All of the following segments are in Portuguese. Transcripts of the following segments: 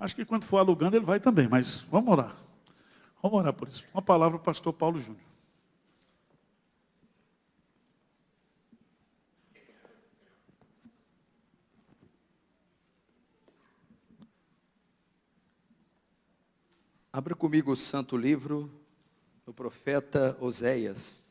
Acho que quando for alugando ele vai também, mas vamos orar. Vamos orar por isso. Uma palavra para o pastor Paulo Júnior. Abra comigo o santo livro do profeta Oséias.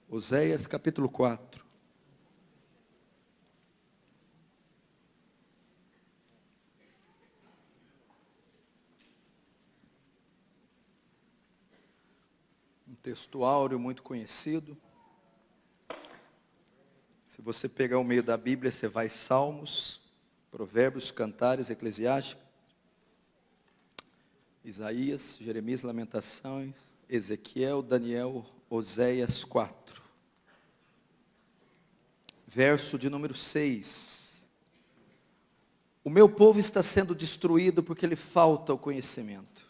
Oséias capítulo 4. Um texto áureo muito conhecido. Se você pegar o meio da Bíblia, você vai Salmos, Provérbios, Cantares, Eclesiásticos, Isaías, Jeremias, Lamentações, Ezequiel, Daniel, Oséias 4. Verso de número 6. O meu povo está sendo destruído porque lhe falta o conhecimento.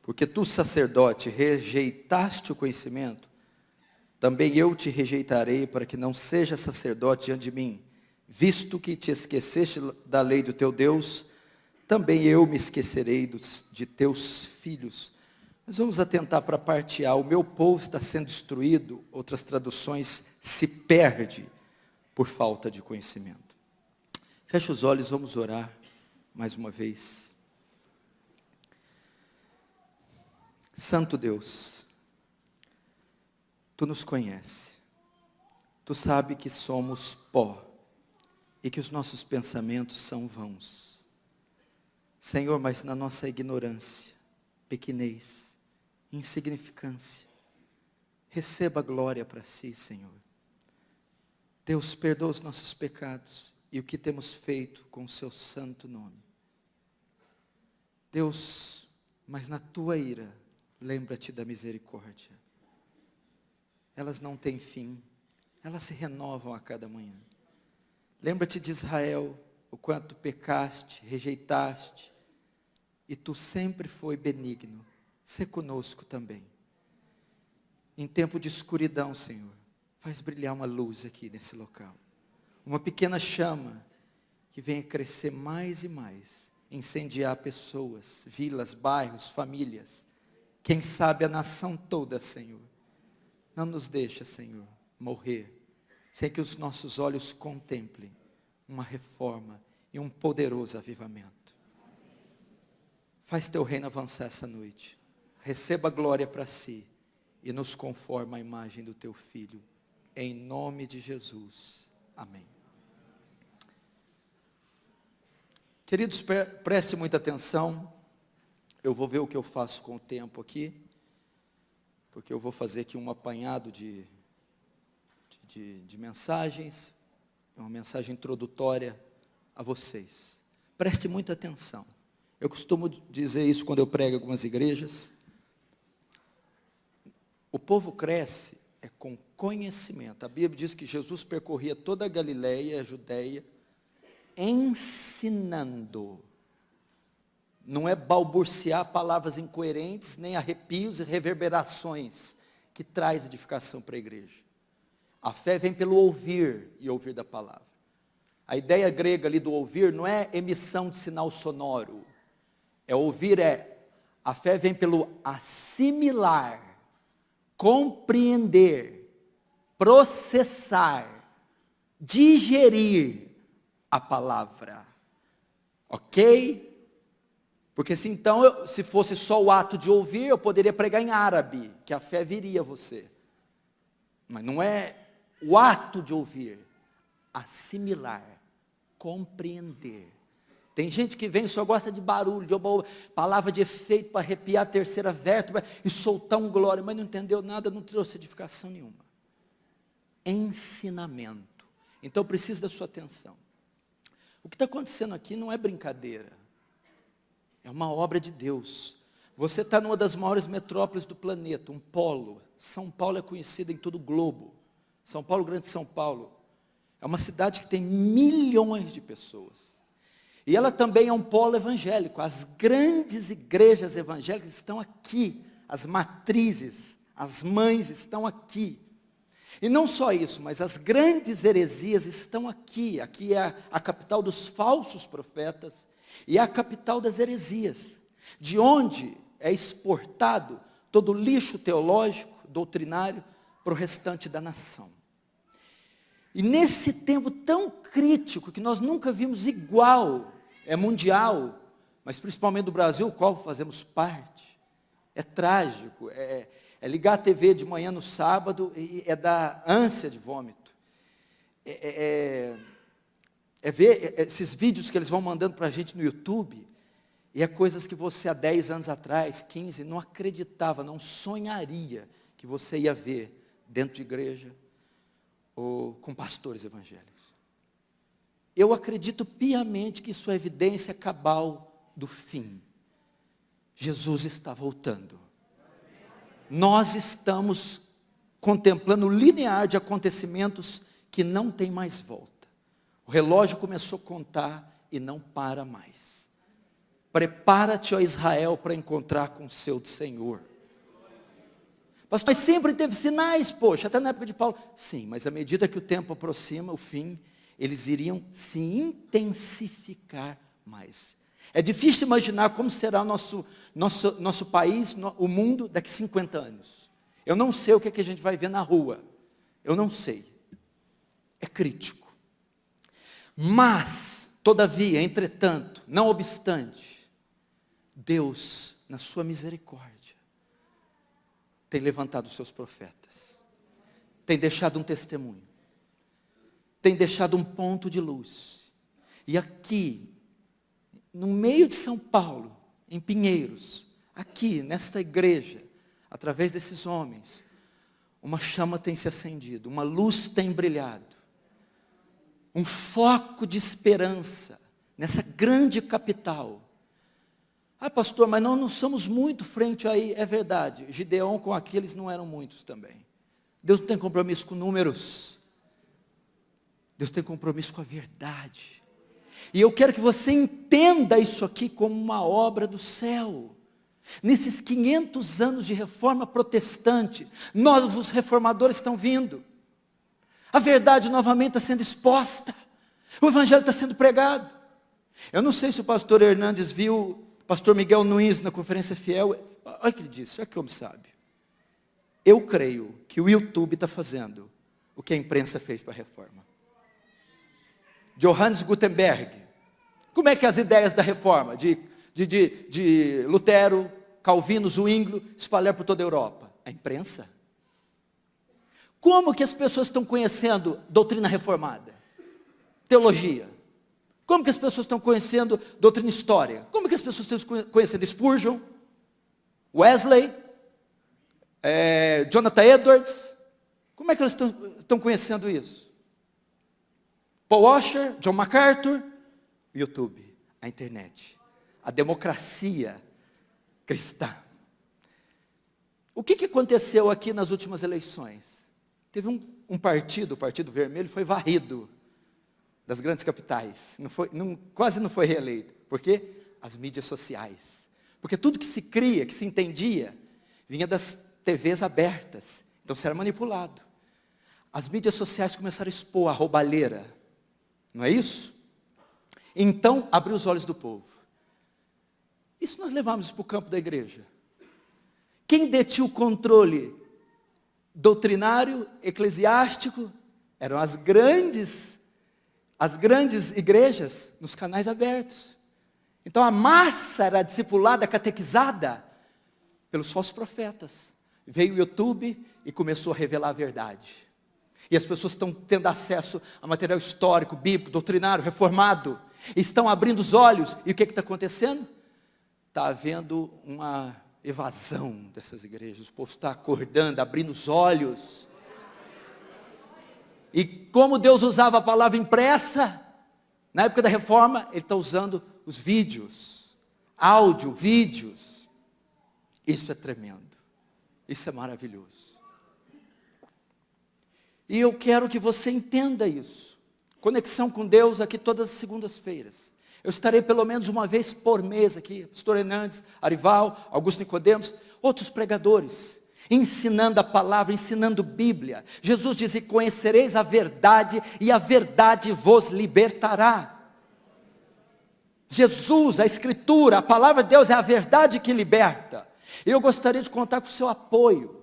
Porque tu, sacerdote, rejeitaste o conhecimento, também eu te rejeitarei para que não seja sacerdote diante de mim. Visto que te esqueceste da lei do teu Deus, também eu me esquecerei de teus filhos. Mas vamos atentar para a parte A. O meu povo está sendo destruído, outras traduções, se perde por falta de conhecimento. Feche os olhos, vamos orar mais uma vez. Santo Deus, Tu nos conheces, Tu sabe que somos pó e que os nossos pensamentos são vãos. Senhor, mas na nossa ignorância, pequenez, insignificância, receba a glória para si, Senhor. Deus, perdoa os nossos pecados e o que temos feito com o seu santo nome. Deus, mas na tua ira, lembra-te da misericórdia. Elas não têm fim, elas se renovam a cada manhã. Lembra-te de Israel, o quanto pecaste, rejeitaste, e tu sempre foi benigno. Sê conosco também. Em tempo de escuridão, Senhor, faz brilhar uma luz aqui nesse local. Uma pequena chama que venha crescer mais e mais, incendiar pessoas, vilas, bairros, famílias, quem sabe a nação toda, Senhor. Não nos deixa, Senhor, morrer, sem que os nossos olhos contemplem uma reforma e um poderoso avivamento. Faz teu reino avançar essa noite. Receba a glória para si e nos conforma à imagem do teu Filho. Em nome de Jesus. Amém. Queridos, preste muita atenção. Eu vou ver o que eu faço com o tempo aqui, porque eu vou fazer aqui um apanhado de mensagens, uma mensagem introdutória a vocês. Preste muita atenção. Eu costumo dizer isso quando eu prego em algumas igrejas. O povo cresce com conhecimento. A Bíblia diz que Jesus percorria toda a Galileia, a Judeia, ensinando. Não é balbuciar palavras incoerentes, nem arrepios e reverberações que traz edificação para a igreja. A fé vem pelo ouvir e ouvir da palavra. A ideia grega ali do ouvir não é emissão de sinal sonoro. Ouvir a fé vem pelo assimilar, compreender, processar, digerir a palavra. Ok? Porque se então, se fosse só o ato de ouvir, eu poderia pregar em árabe, que a fé viria a você. Mas não é o ato de ouvir, assimilar, compreender. Tem gente que vem e só gosta de barulho, de palavra de efeito para arrepiar a terceira vértebra e soltar um glória, mas não entendeu nada, não trouxe edificação nenhuma. Ensinamento. Então eu preciso da sua atenção. O que está acontecendo aqui não é brincadeira. É uma obra de Deus. Você está numa das maiores metrópoles do planeta, um polo. São Paulo é conhecida em todo o globo. São Paulo, Grande São Paulo, é uma cidade que tem milhões de pessoas. E ela também é um polo evangélico. As grandes igrejas evangélicas estão aqui. As matrizes, as mães estão aqui. E não só isso, mas as grandes heresias estão aqui. Aqui é a capital dos falsos profetas e é a capital das heresias, de onde é exportado todo o lixo teológico, doutrinário, para o restante da nação. E nesse tempo tão crítico, que nós nunca vimos igual, é mundial, mas principalmente do Brasil, qual fazemos parte, é trágico, é ligar a TV de manhã no sábado e é dar ânsia de vômito. É ver esses vídeos que eles vão mandando para a gente no YouTube, e é coisas que você há 10 anos atrás, 15, não acreditava, não sonharia que você ia ver dentro de igreja ou com pastores evangélicos. Eu acredito piamente que isso é evidência cabal do fim. Jesus está voltando. Nós estamos contemplando o linear de acontecimentos que não tem mais volta. O relógio começou a contar e não para mais. Prepara-te, ó Israel, para encontrar com o seu Senhor. Pastor, mas sempre teve sinais, poxa, até na época de Paulo. Sim, mas à medida que o tempo aproxima, o fim, eles iriam se intensificar mais. É difícil imaginar como será nosso país, o mundo, daqui 50 anos. Eu não sei o que a gente vai ver na rua. Eu não sei. É crítico. Mas, todavia, entretanto, não obstante, Deus, na sua misericórdia, tem levantado os seus profetas. Tem deixado um testemunho. Tem deixado um ponto de luz. E aqui, no meio de São Paulo, em Pinheiros, aqui, nesta igreja, através desses homens, uma chama tem se acendido, uma luz tem brilhado, um foco de esperança, nessa grande capital. Ah, pastor, mas nós não somos muito frente aí, é verdade, Gideão com aqueles não eram muitos também. Deus não tem compromisso com números, Deus tem compromisso com a verdade. E eu quero que você entenda isso aqui como uma obra do céu. Nesses 500 anos de reforma protestante, novos reformadores estão vindo. A verdade novamente está sendo exposta. O evangelho está sendo pregado. Eu não sei se o pastor Hernandes viu o pastor Miguel Nunes na conferência fiel. Olha o que ele disse, olha que homem sábio. Eu creio que o YouTube está fazendo o que a imprensa fez para a reforma. Johannes Gutenberg. Como é que as ideias da reforma, de Lutero, Calvino, Zwinglio, espalharam por toda a Europa? A imprensa. Como que as pessoas estão conhecendo doutrina reformada? Teologia. Como que as pessoas estão conhecendo doutrina história? Como que as pessoas estão conhecendo Spurgeon, Wesley, Jonathan Edwards? Como é que elas estão conhecendo isso? Paul Washer, John MacArthur, YouTube, a internet, a democracia cristã. O que aconteceu aqui nas últimas eleições? Teve um partido, o Partido Vermelho, foi varrido das grandes capitais, quase não foi reeleito. Por quê? As mídias sociais. Porque tudo que se cria, que se entendia, vinha das TVs abertas, então você era manipulado. As mídias sociais começaram a expor a roubalheira, não é isso? Então, abriu os olhos do povo. Isso nós levamos para o campo da igreja. Quem detinha o controle doutrinário, eclesiástico, eram as grandes igrejas, nos canais abertos. Então, a massa era discipulada, catequizada, pelos falsos profetas. Veio o YouTube e começou a revelar a verdade. E as pessoas estão tendo acesso a material histórico, bíblico, doutrinário, reformado. Estão abrindo os olhos. E o que está acontecendo? Está havendo uma evasão dessas igrejas. O povo está acordando, abrindo os olhos. E como Deus usava a palavra impressa, na época da reforma, Ele está usando os vídeos. Áudio, vídeos. Isso é tremendo. Isso é maravilhoso. E eu quero que você entenda isso. Conexão com Deus aqui todas as segundas-feiras. Eu estarei pelo menos uma vez por mês aqui, pastor Hernandes, Arival, Augusto Nicodemos, outros pregadores, ensinando a palavra, ensinando Bíblia. Jesus disse: conhecereis a verdade e a verdade vos libertará. Jesus, a Escritura, a palavra de Deus é a verdade que liberta. Eu gostaria de contar com o seu apoio.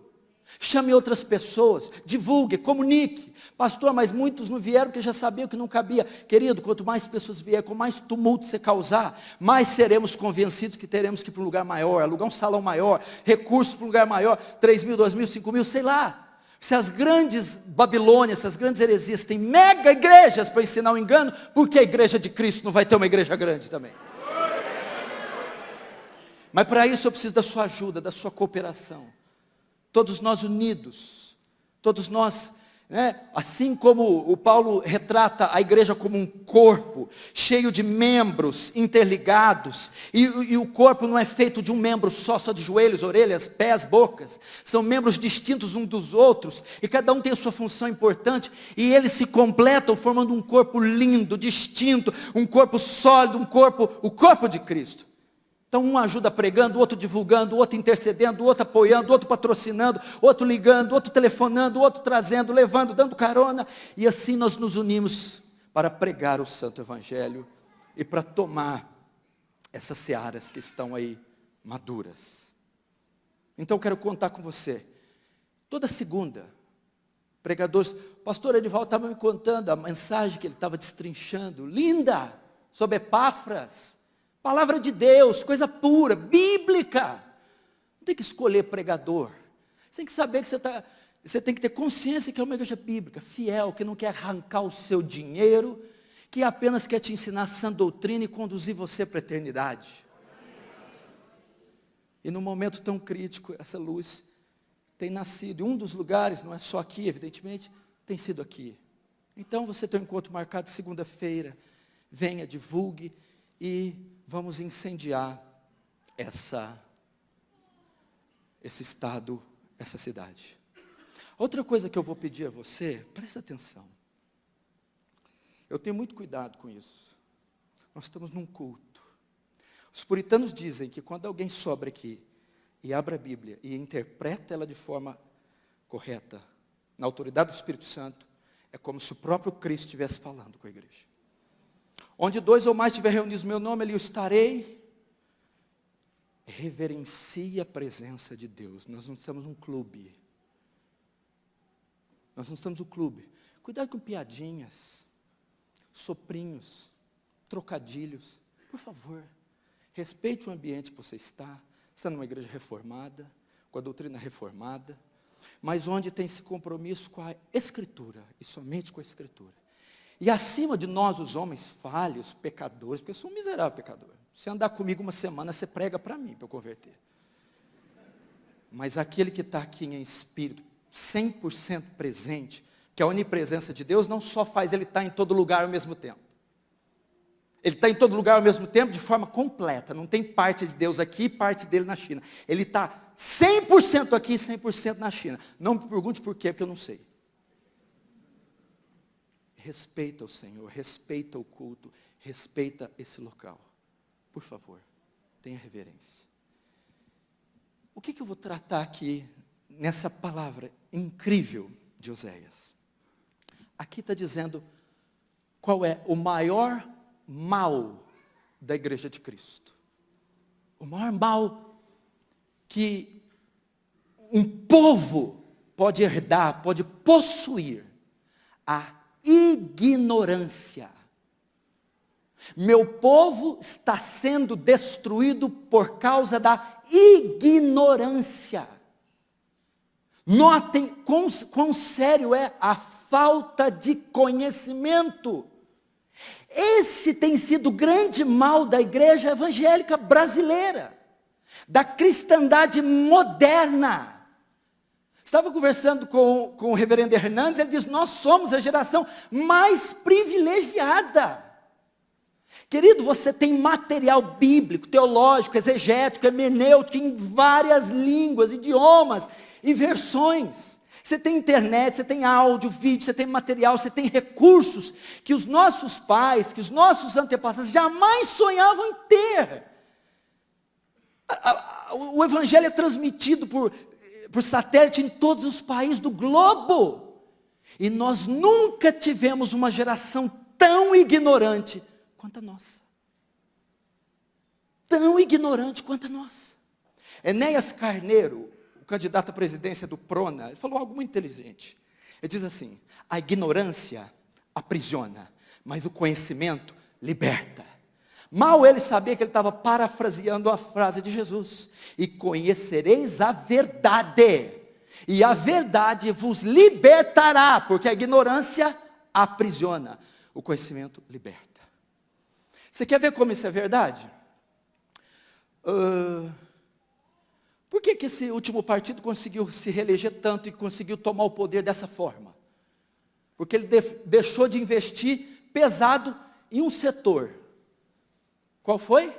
Chame outras pessoas, divulgue, comunique. Pastor, mas muitos não vieram porque já sabiam que não cabia. Querido, quanto mais pessoas vierem, com mais tumulto você causar, mais seremos convencidos que teremos que ir para um lugar maior, alugar um salão maior, recursos para um lugar maior, 3 mil, 2 mil, 5 mil, sei lá. Se as grandes Babilônias, essas grandes heresias têm mega igrejas para ensinar o engano, por que a igreja de Cristo não vai ter uma igreja grande também? Mas para isso eu preciso da sua ajuda, da sua cooperação. Todos nós unidos, todos nós, assim como o Paulo retrata a igreja como um corpo, cheio de membros interligados, e o corpo não é feito de um membro só de joelhos, orelhas, pés, bocas, são membros distintos uns dos outros, e cada um tem a sua função importante, e eles se completam formando um corpo lindo, distinto, um corpo sólido, o corpo de Cristo. Então um ajuda pregando, o outro divulgando, o outro intercedendo, o outro apoiando, o outro patrocinando, o outro ligando, o outro telefonando, o outro trazendo, levando, dando carona. E assim nós nos unimos para pregar o Santo Evangelho e para tomar essas searas que estão aí maduras. Então eu quero contar com você. Toda segunda, pregadores, o pastor Edivaldo estava me contando a mensagem que ele estava destrinchando, linda, sobre Epáfras. Palavra de Deus, coisa pura, bíblica. Não tem que escolher pregador. Você tem que saber que você tem que ter consciência que é uma igreja bíblica, fiel, que não quer arrancar o seu dinheiro, que apenas quer te ensinar sã doutrina e conduzir você para a eternidade. E num momento tão crítico, essa luz tem nascido. E um dos lugares, não é só aqui, evidentemente, tem sido aqui. Então você tem um encontro marcado segunda-feira. Venha, divulgue e vamos incendiar esse estado, essa cidade. Outra coisa que eu vou pedir a você, presta atenção. Eu tenho muito cuidado com isso. Nós estamos num culto. Os puritanos dizem que quando alguém sobe aqui e abre a Bíblia e interpreta ela de forma correta, na autoridade do Espírito Santo, é como se o próprio Cristo estivesse falando com a igreja. Onde 2 ou mais estiverem reunidos no meu nome, ali eu estarei. Reverencie a presença de Deus. Nós não estamos num clube. Nós não estamos num clube. Cuidado com piadinhas, soprinhos, trocadilhos. Por favor, respeite o ambiente que você está. Você está numa igreja reformada, com a doutrina reformada, mas onde tem esse compromisso com a Escritura, e somente com a Escritura. E acima de nós, os homens falhos, pecadores, porque eu sou um miserável pecador. Se andar comigo uma semana, você prega para mim, para eu converter. Mas aquele que está aqui em espírito, 100% presente, que a onipresença de Deus não só faz ele estar em todo lugar ao mesmo tempo. Ele está em todo lugar ao mesmo tempo de forma completa. Não tem parte de Deus aqui e parte dele na China. Ele está 100% aqui e 100% na China. Não me pergunte por quê, porque eu não sei. Respeita o Senhor, respeita o culto, respeita esse local. Por favor, tenha reverência. O que eu vou tratar aqui nessa palavra incrível de Oséias? Aqui está dizendo qual é o maior mal da igreja de Cristo. O maior mal que um povo pode herdar, pode possuir, a ignorância. Meu povo está sendo destruído por causa da ignorância. Notem quão sério é a falta de conhecimento. Esse tem sido o grande mal da igreja evangélica brasileira, da cristandade moderna. Estava conversando com o reverendo Hernandes, ele diz, nós somos a geração mais privilegiada. Querido, você tem material bíblico, teológico, exegético, hermenêutico, em várias línguas, idiomas e versões. Você tem internet, você tem áudio, vídeo, você tem material, você tem recursos que os nossos pais, que os nossos antepassados jamais sonhavam em ter. O evangelho é transmitido por satélite em todos os países do globo. E nós nunca tivemos uma geração tão ignorante quanto a nossa. Tão ignorante quanto a nossa. Enéas Carneiro, o candidato à presidência do Prona, ele falou algo muito inteligente. Ele diz assim: a ignorância aprisiona, mas o conhecimento liberta. Mal ele sabia que ele estava parafraseando a frase de Jesus: e conhecereis a verdade, e a verdade vos libertará, porque a ignorância aprisiona, o conhecimento liberta. Você quer ver como isso é verdade? Por que esse último partido conseguiu se reeleger tanto e conseguiu tomar o poder dessa forma? Porque ele deixou de investir pesado em um setor. Qual foi?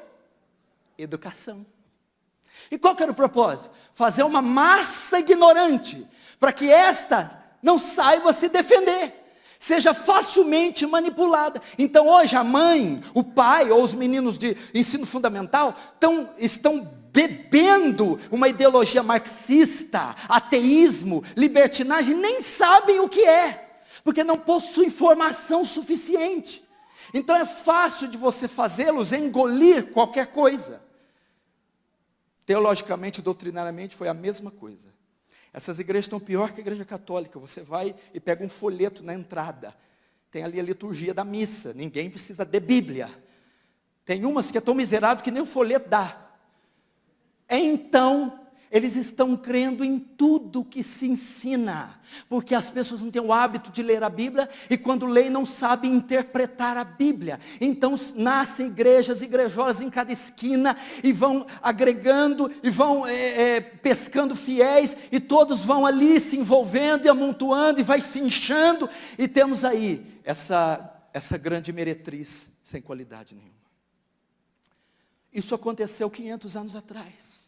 Educação. E qual que era o propósito? Fazer uma massa ignorante, para que esta não saiba se defender, seja facilmente manipulada. Então hoje a mãe, o pai ou os meninos de ensino fundamental estão bebendo uma ideologia marxista, ateísmo, libertinagem, nem sabem o que é, porque não possuem informação suficiente. Então é fácil de você fazê-los engolir qualquer coisa. Teologicamente, doutrinariamente, foi a mesma coisa. Essas igrejas estão pior que a igreja católica. Você vai e pega um folheto na entrada. Tem ali a liturgia da missa. Ninguém precisa de Bíblia. Tem umas que é tão miserável que nem o folheto dá. Então, eles estão crendo em tudo que se ensina, porque as pessoas não têm o hábito de ler a Bíblia, e quando leem não sabem interpretar a Bíblia. Então nascem igrejas, igrejolas em cada esquina, e vão agregando, e vão pescando fiéis, e todos vão ali se envolvendo, e amontoando, e vai se inchando, e temos aí essa grande meretriz, sem qualidade nenhuma. Isso aconteceu 500 anos atrás.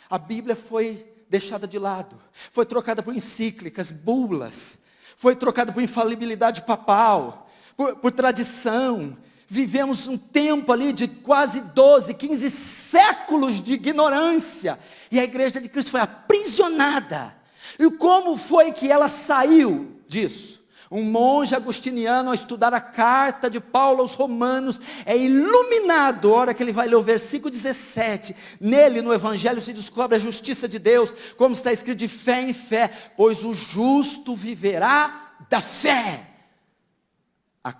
A Bíblia foi deixada de lado, foi trocada por encíclicas, bulas, foi trocada por infalibilidade papal, por tradição. Vivemos um tempo ali de quase 12, 15 séculos de ignorância, e a igreja de Cristo foi aprisionada. E como foi que ela saiu disso? Um monge agostiniano, ao estudar a carta de Paulo aos Romanos, é iluminado, a hora que ele vai ler o versículo 17, nele, no Evangelho, se descobre a justiça de Deus, como está escrito, de fé em fé, pois o justo viverá da fé.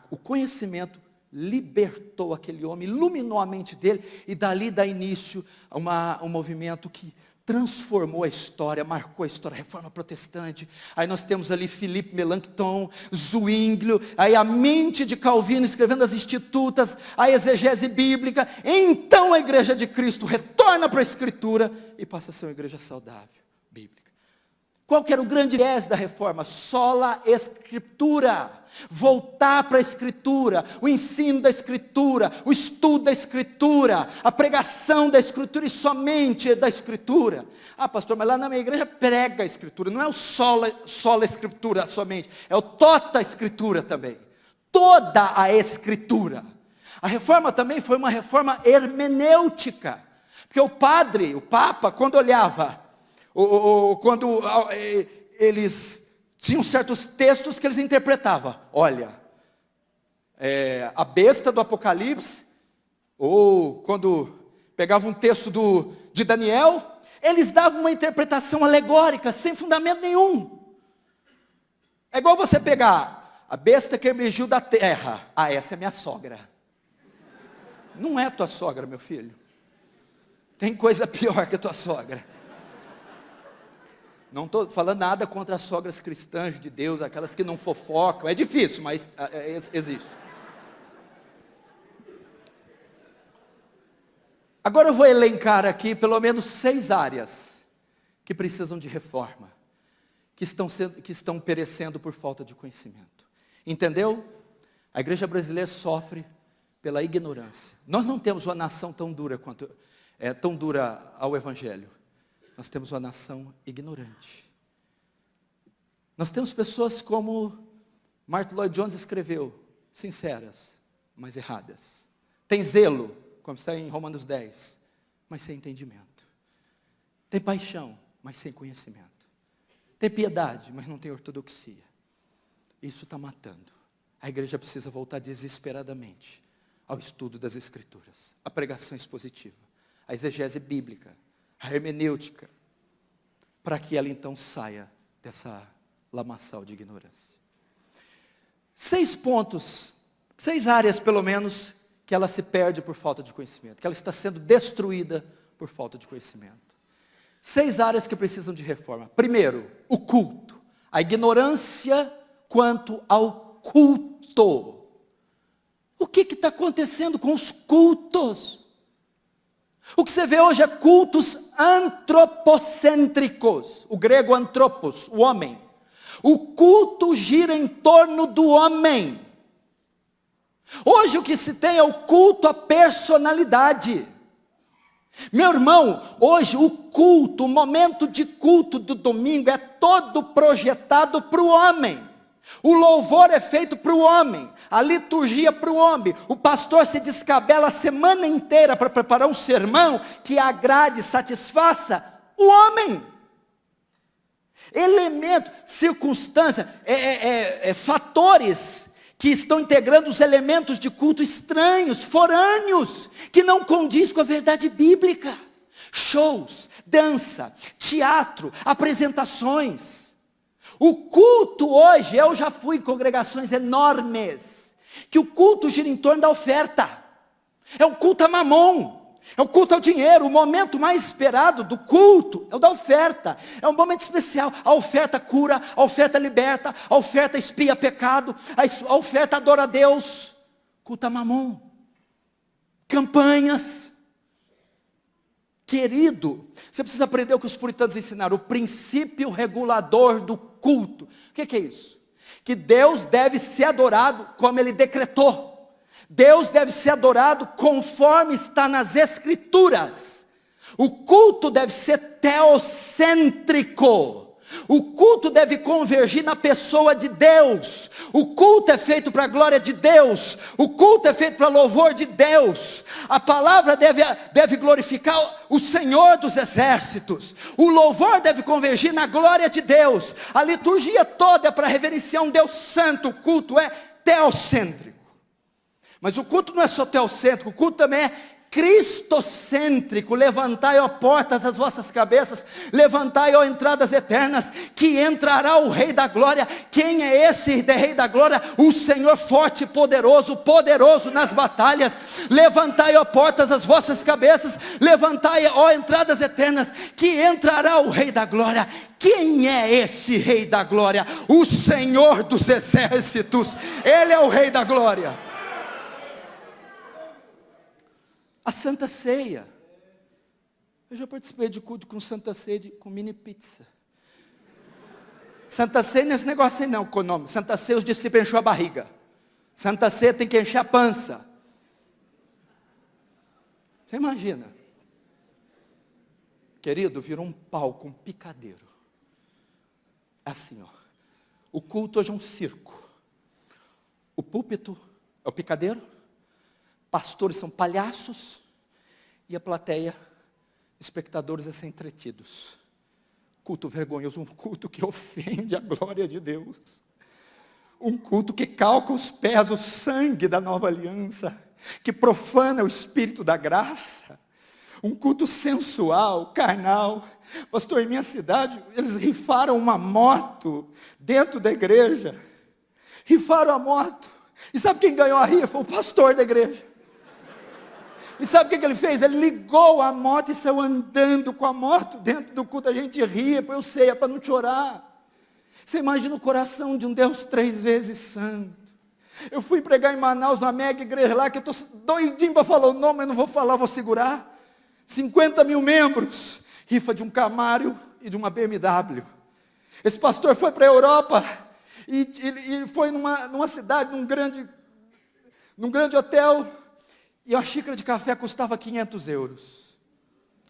O conhecimento libertou aquele homem, iluminou a mente dele, e dali dá início a um movimento que transformou a história, marcou a história, a reforma protestante. Aí nós temos ali Philippe Melanchthon, Zwinglio, aí a mente de Calvino escrevendo as Institutas, a exegese bíblica. Então a igreja de Cristo retorna para a Escritura e passa a ser uma igreja saudável, bíblica. Qual que era o grande viés da reforma? Sola Escritura. Voltar para a Escritura, o ensino da Escritura, o estudo da Escritura, a pregação da Escritura e somente da Escritura. Ah, pastor, mas lá na minha igreja prega a Escritura, não é o sola Escritura somente, é o tota Escritura também. Toda a Escritura. A reforma também foi uma reforma hermenêutica, porque o Papa, quando olhava, quando eles tinham certos textos que eles interpretavam. Olha, a besta do Apocalipse, ou quando pegavam um texto de Daniel, eles davam uma interpretação alegórica, sem fundamento nenhum. É igual você pegar a besta que emergiu da terra. Ah, essa é minha sogra. Não é tua sogra, meu filho. Tem coisa pior que a tua sogra. Não estou falando nada contra as sogras cristãs de Deus, aquelas que não fofocam. É difícil, mas existe. Agora eu vou elencar aqui pelo menos 6 áreas que precisam de reforma, que estão perecendo por falta de conhecimento. Entendeu? A igreja brasileira sofre pela ignorância. Nós não temos uma nação tão dura ao Evangelho. Nós temos uma nação ignorante. Nós temos pessoas como Martin Lloyd Jones escreveu, sinceras, mas erradas. Tem zelo, como está em Romanos 10, mas sem entendimento. Tem paixão, mas sem conhecimento. Tem piedade, mas não tem ortodoxia. Isso está matando. A igreja precisa voltar desesperadamente ao estudo das Escrituras, à pregação expositiva, à exegese bíblica, à hermenêutica, para que ela então saia dessa lamaçal de ignorância. 6 pontos, 6 áreas pelo menos, que ela se perde por falta de conhecimento, que ela está sendo destruída por falta de conhecimento. 6 áreas que precisam de reforma. Primeiro, o culto. A ignorância quanto ao culto. O que está acontecendo com os cultos? O que você vê hoje é cultos antropocêntricos. O grego antropos, o homem. O culto gira em torno do homem. Hoje o que se tem é o culto à personalidade. Meu irmão, hoje o culto, o momento de culto do domingo é todo projetado para o homem. O louvor é feito para o homem, a liturgia para o homem. O pastor se descabela a semana inteira para preparar um sermão que agrade, satisfaça o homem. Elemento, circunstância, fatores que estão integrando os elementos de culto estranhos, forâneos, que não condiz com a verdade bíblica. Shows, dança, teatro, apresentações. O culto hoje, eu já fui em congregações enormes, que o culto gira em torno da oferta. É o culto a mamon, é o culto ao dinheiro. O momento mais esperado do culto é o da oferta. É um momento especial. A oferta cura, a oferta liberta, a oferta expia pecado, a oferta adora a Deus. Culto a mamon. Campanhas. Querido, você precisa aprender o que os puritanos ensinaram, o princípio regulador do culto. O que é isso? Que Deus deve ser adorado como Ele decretou. Deus deve ser adorado conforme está nas Escrituras. O culto deve ser teocêntrico. O culto deve convergir na pessoa de Deus. O culto é feito para a glória de Deus. O culto é feito para louvor de Deus. A palavra deve glorificar o Senhor dos exércitos. O louvor deve convergir na glória de Deus. A liturgia toda é para reverenciar um Deus santo. O culto é teocêntrico. Mas o culto não é só teocêntrico, o culto também é cristocêntrico. Levantai, ó portas, as vossas cabeças, levantai, ó entradas eternas, que entrará o Rei da Glória. Quem é esse Rei da Glória? O Senhor forte e poderoso, poderoso nas batalhas. Levantai, ó portas, as vossas cabeças, levantai, ó entradas eternas, que entrará o Rei da Glória. Quem é esse Rei da Glória? O Senhor dos exércitos. Ele é o Rei da Glória. A Santa Ceia. Eu já participei de culto com Santa Ceia, com mini pizza. Santa Ceia não é esse negócio aí não, com o nome. Santa Ceia os discípulos encheu a barriga. Santa Ceia tem que encher a pança. Você imagina? Querido, virou um palco, um picadeiro. Assim, ó. O culto hoje é um circo. O púlpito é o picadeiro. Pastores são palhaços. E a plateia, espectadores a ser entretidos. Culto vergonhoso, um culto que ofende a glória de Deus. Um culto que calca os pés, o sangue da nova aliança. Que profana o espírito da graça. Um culto sensual, carnal. Pastor, em minha cidade, eles rifaram uma moto dentro da igreja. Rifaram a moto. E sabe quem ganhou a rifa? O pastor da igreja. E sabe o que ele fez? Ele ligou a moto e saiu andando com a moto dentro do culto. A gente ria, eu sei, é para não chorar. Você imagina o coração de um Deus 3 vezes santo. Eu fui pregar em Manaus, numa mega igreja lá, que eu estou doidinho para falar o nome, mas não vou falar, vou segurar. 50 mil membros, rifa de um Camaro e de uma BMW. Esse pastor foi para a Europa e foi numa cidade, num grande hotel. E a xícara de café custava 500 euros.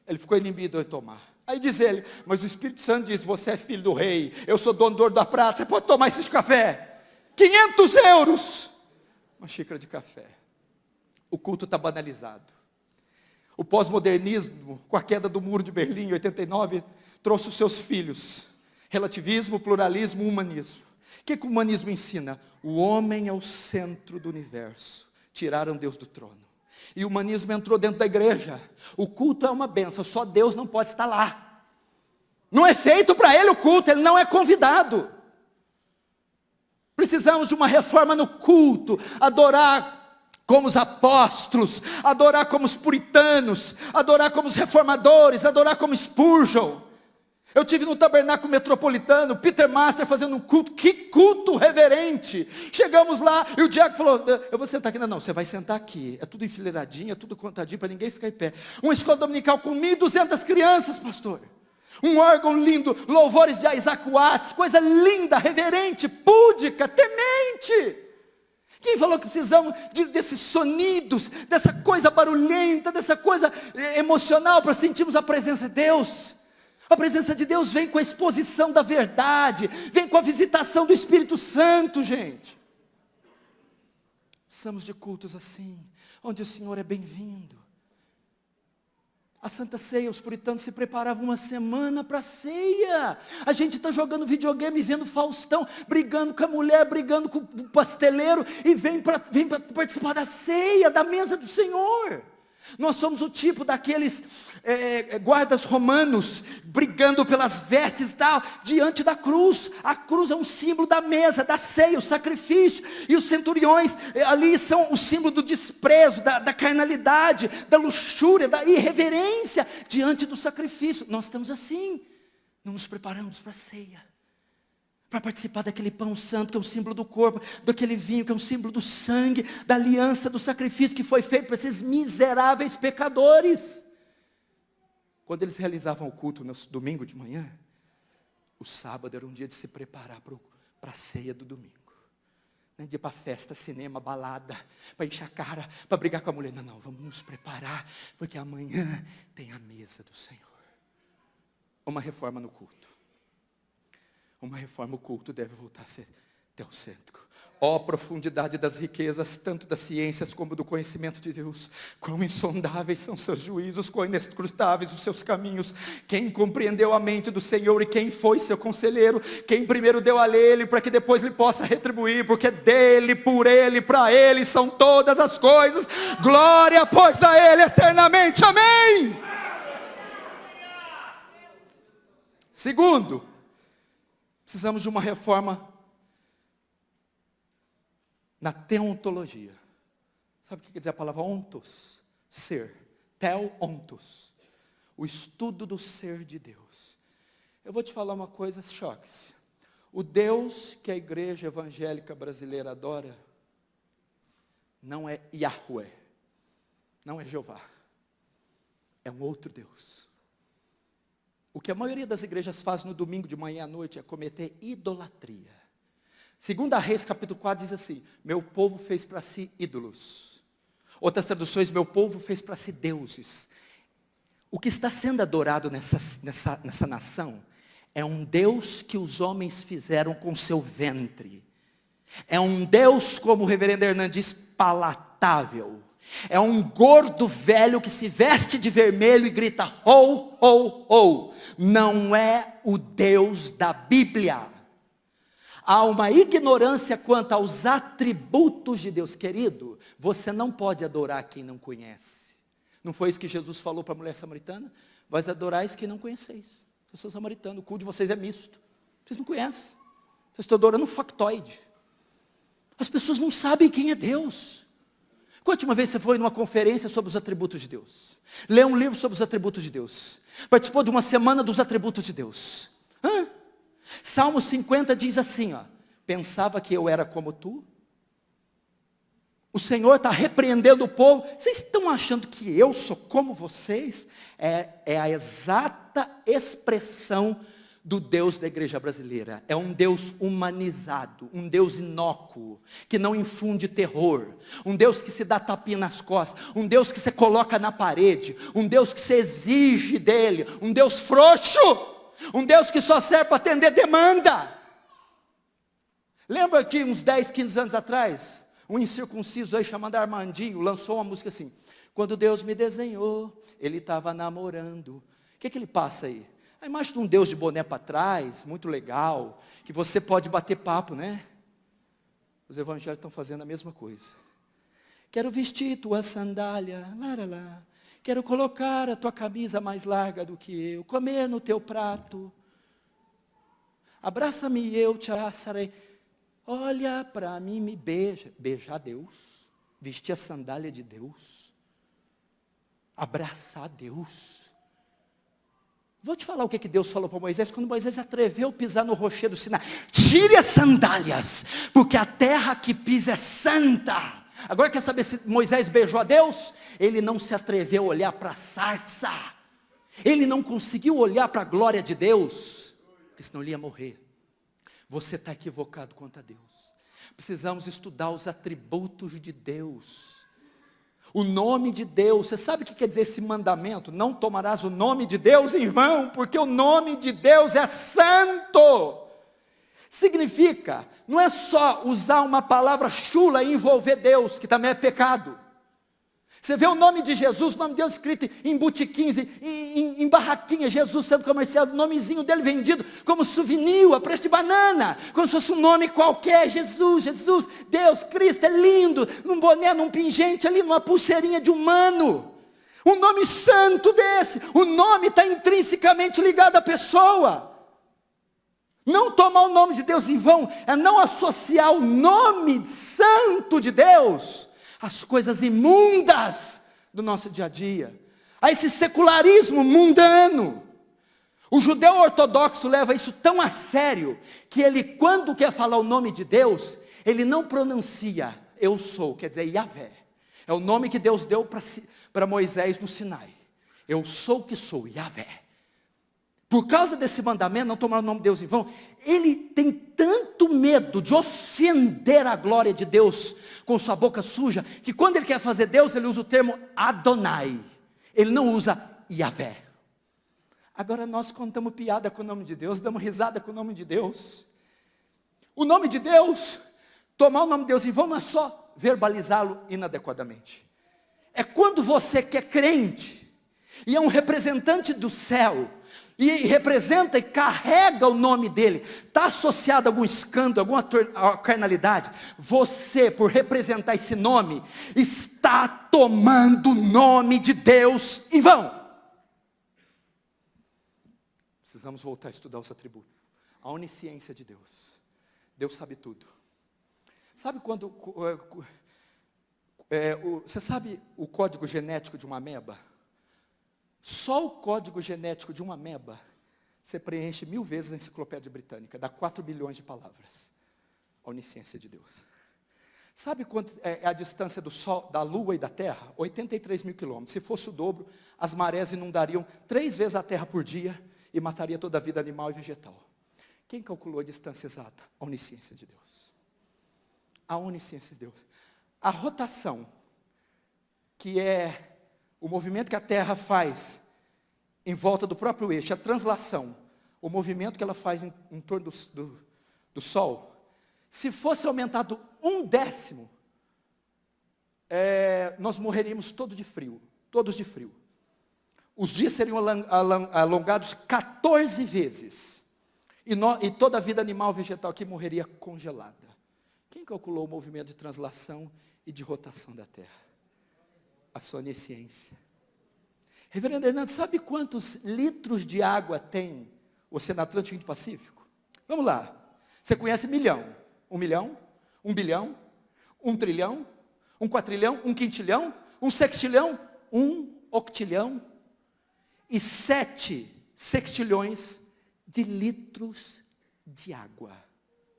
Ele ficou inibido de tomar. Aí diz ele, mas o Espírito Santo diz, você é filho do rei, eu sou dono do ouro da prata, você pode tomar esse café. 500 euros. Uma xícara de café. O culto está banalizado. O pós-modernismo, com a queda do muro de Berlim em 89, trouxe os seus filhos. Relativismo, pluralismo, humanismo. O que o humanismo ensina? O homem é o centro do universo. Tiraram Deus do trono. E o humanismo entrou dentro da igreja. O culto é uma bênção, só Deus não pode estar lá. Não é feito para ele o culto, ele não é convidado. Precisamos de uma reforma no culto, adorar como os apóstolos, adorar como os puritanos, adorar como os reformadores, adorar como Spurgeon. Eu tive no tabernáculo metropolitano, Peter Master fazendo um culto, que culto reverente. Chegamos lá e o diácono falou, eu vou sentar aqui. Não, você vai sentar aqui, é tudo enfileiradinho, é tudo contadinho, para ninguém ficar em pé. Uma escola dominical com 1.200 crianças, pastor. Um órgão lindo, louvores de Isaac Watts, coisa linda, reverente, púdica, temente. Quem falou que precisamos desses sonidos, dessa coisa barulhenta, dessa coisa emocional, para sentirmos a presença de Deus? A presença de Deus vem com a exposição da verdade, vem com a visitação do Espírito Santo, gente. Precisamos de cultos assim, onde o Senhor é bem-vindo. A Santa Ceia, os puritanos se preparavam uma semana para a ceia. A gente está jogando videogame, vendo Faustão, brigando com a mulher, brigando com o pasteleiro, e vem para participar da ceia, da mesa do Senhor. Nós somos o tipo daqueles guardas romanos, brigando pelas vestes e tal, diante da cruz. A cruz é um símbolo da mesa, da ceia, o sacrifício. E os centuriões ali são o símbolo do desprezo, da carnalidade, da luxúria, da irreverência, diante do sacrifício. Nós estamos assim, não nos preparamos para a ceia, para participar daquele pão santo que é o símbolo do corpo, daquele vinho que é um símbolo do sangue, da aliança, do sacrifício que foi feito para esses miseráveis pecadores. Quando eles realizavam o culto no domingo de manhã, o sábado era um dia de se preparar para a ceia do domingo. Não é dia para festa, cinema, balada, para encher a cara, para brigar com a mulher. Não, vamos nos preparar, porque amanhã tem a mesa do Senhor. Uma reforma no culto. Uma reforma, o culto deve voltar a ser teocêntrico. Ó profundidade das riquezas, tanto das ciências como do conhecimento de Deus. Quão insondáveis são seus juízos, quão inescrutáveis os seus caminhos. Quem compreendeu a mente do Senhor e quem foi seu conselheiro? Quem primeiro deu a ele para que depois lhe possa retribuir, porque dele, por ele, para ele são todas as coisas. Glória, pois, a ele eternamente. Amém. Segundo, precisamos de uma reforma na teontologia. Sabe o que quer dizer a palavra ontos? Ser. Tel-ontos. O estudo do ser de Deus. Eu vou te falar uma coisa, choque-se. O Deus que a igreja evangélica brasileira adora não é Yahweh, não é Jeová. É um outro Deus. O que a maioria das igrejas faz no domingo de manhã à noite é cometer idolatria. 2 Reis capítulo 4 diz assim, meu povo fez para si ídolos. Outras traduções, meu povo fez para si deuses. O que está sendo adorado nessa nação é um Deus que os homens fizeram com seu ventre. É um Deus, como o reverendo Hernandes diz, palatável. É um gordo velho que se veste de vermelho e grita, ho, ho, ho. Não é o Deus da Bíblia. Há uma ignorância quanto aos atributos de Deus. Querido, você não pode adorar quem não conhece. Não foi isso que Jesus falou para a mulher samaritana? Vós adorais quem não conheceis. Eu sou samaritano, o culto de vocês é misto. Vocês não conhecem. Vocês estão adorando um factoide. As pessoas não sabem quem é Deus. Qual a última vez você foi numa conferência sobre os atributos de Deus? Leu um livro sobre os atributos de Deus? Participou de uma semana dos atributos de Deus? Salmo 50 diz assim, ó, pensava que eu era como tu? O Senhor está repreendendo o povo. Vocês estão achando que eu sou como vocês? É a exata expressão do Deus da igreja brasileira. É um Deus humanizado, um Deus inócuo, que não infunde terror, um Deus que se dá tapinha nas costas, um Deus que você coloca na parede, um Deus que você exige dele, um Deus frouxo, um Deus que só serve para atender demanda. Lembra que uns 10, 15 anos atrás, um incircunciso aí chamado Armandinho lançou uma música assim: quando Deus me desenhou, Ele estava namorando. O que ele passa aí? A imagem de um Deus de boné para trás, muito legal, que você pode bater papo, né? Os evangélicos estão fazendo a mesma coisa. Quero vestir tua sandália, lá. Quero colocar a tua camisa mais larga do que eu, comer no teu prato. Abraça-me e eu te abraçarei. Olha para mim, me beija. Beijar Deus, vestir a sandália de Deus, abraçar Deus. Vou te falar o que Deus falou para Moisés, quando Moisés atreveu a pisar no rochedo do Sinai: tire as sandálias, porque a terra que pisa é santa. Agora quer saber se Moisés beijou a Deus? Ele não se atreveu a olhar para a sarça, ele não conseguiu olhar para a glória de Deus, porque senão ele ia morrer. Você está equivocado quanto a Deus. Precisamos estudar os atributos de Deus, o nome de Deus. Você sabe o que quer dizer esse mandamento? Não tomarás o nome de Deus em vão, porque o nome de Deus é santo. Significa, não é só usar uma palavra chula e envolver Deus, que também é pecado. Você vê o nome de Jesus, o nome de Deus escrito em botiquins, em barraquinhas, Jesus sendo comercializado, o nomezinho dele vendido como souvenir, a preço de banana, como se fosse um nome qualquer. Jesus, Deus, Cristo, é lindo, num boné, num pingente ali, numa pulseirinha de humano. Um nome santo desse, o nome está intrinsecamente ligado à pessoa. Não tomar o nome de Deus em vão, é não associar o nome santo de Deus as coisas imundas do nosso dia a dia, a esse secularismo mundano. O judeu ortodoxo leva isso tão a sério, que ele, quando quer falar o nome de Deus, ele não pronuncia eu sou, quer dizer Yahvé. É o nome que Deus deu para Moisés no Sinai. Eu sou o que sou, Yahvé. Por causa desse mandamento, não tomar o nome de Deus em vão, ele tem tanto medo de ofender a glória de Deus com sua boca suja, que quando ele quer fazer Deus, ele usa o termo Adonai. Ele não usa Yahvé. Agora nós contamos piada com o nome de Deus, damos risada com o nome de Deus. O nome de Deus, tomar o nome de Deus em vão, não é só verbalizá-lo inadequadamente. É quando você que é crente, e é um representante do céu, e representa e carrega o nome dele, está associado a algum escândalo, alguma carnalidade, você, por representar esse nome, está tomando o nome de Deus em vão. Precisamos voltar a estudar os atributos. A onisciência de Deus. Deus sabe tudo. Sabe quando... você sabe o código genético de uma ameba? Só o código genético de uma ameba, você preenche 1000 vezes na enciclopédia britânica, dá 4 bilhões de palavras. A onisciência de Deus. Sabe quanto é a distância do Sol, da Lua e da Terra? 83 mil quilômetros. Se fosse o dobro, as marés inundariam 3 vezes a Terra por dia e mataria toda a vida animal e vegetal. Quem calculou a distância exata? A onisciência de Deus. A onisciência de Deus. A rotação, que é o movimento que a Terra faz em volta do próprio eixo, a translação, o movimento que ela faz em torno do Sol, se fosse aumentado 1/10, nós morreríamos todos de frio. Os dias seriam alongados 14 vezes. E toda a vida animal e vegetal aqui morreria congelada. Quem calculou o movimento de translação e de rotação da Terra? A sua onisciência. Reverendo Hernando, sabe quantos litros de água tem o Oceano Atlântico e o Pacífico? Vamos lá. Você conhece milhão? 1 milhão? 1 bilhão? 1 trilhão? 1 quatrilhão? 1 quintilhão? 1 sextilhão? 1 octilhão? E 7 sextilhões de litros de água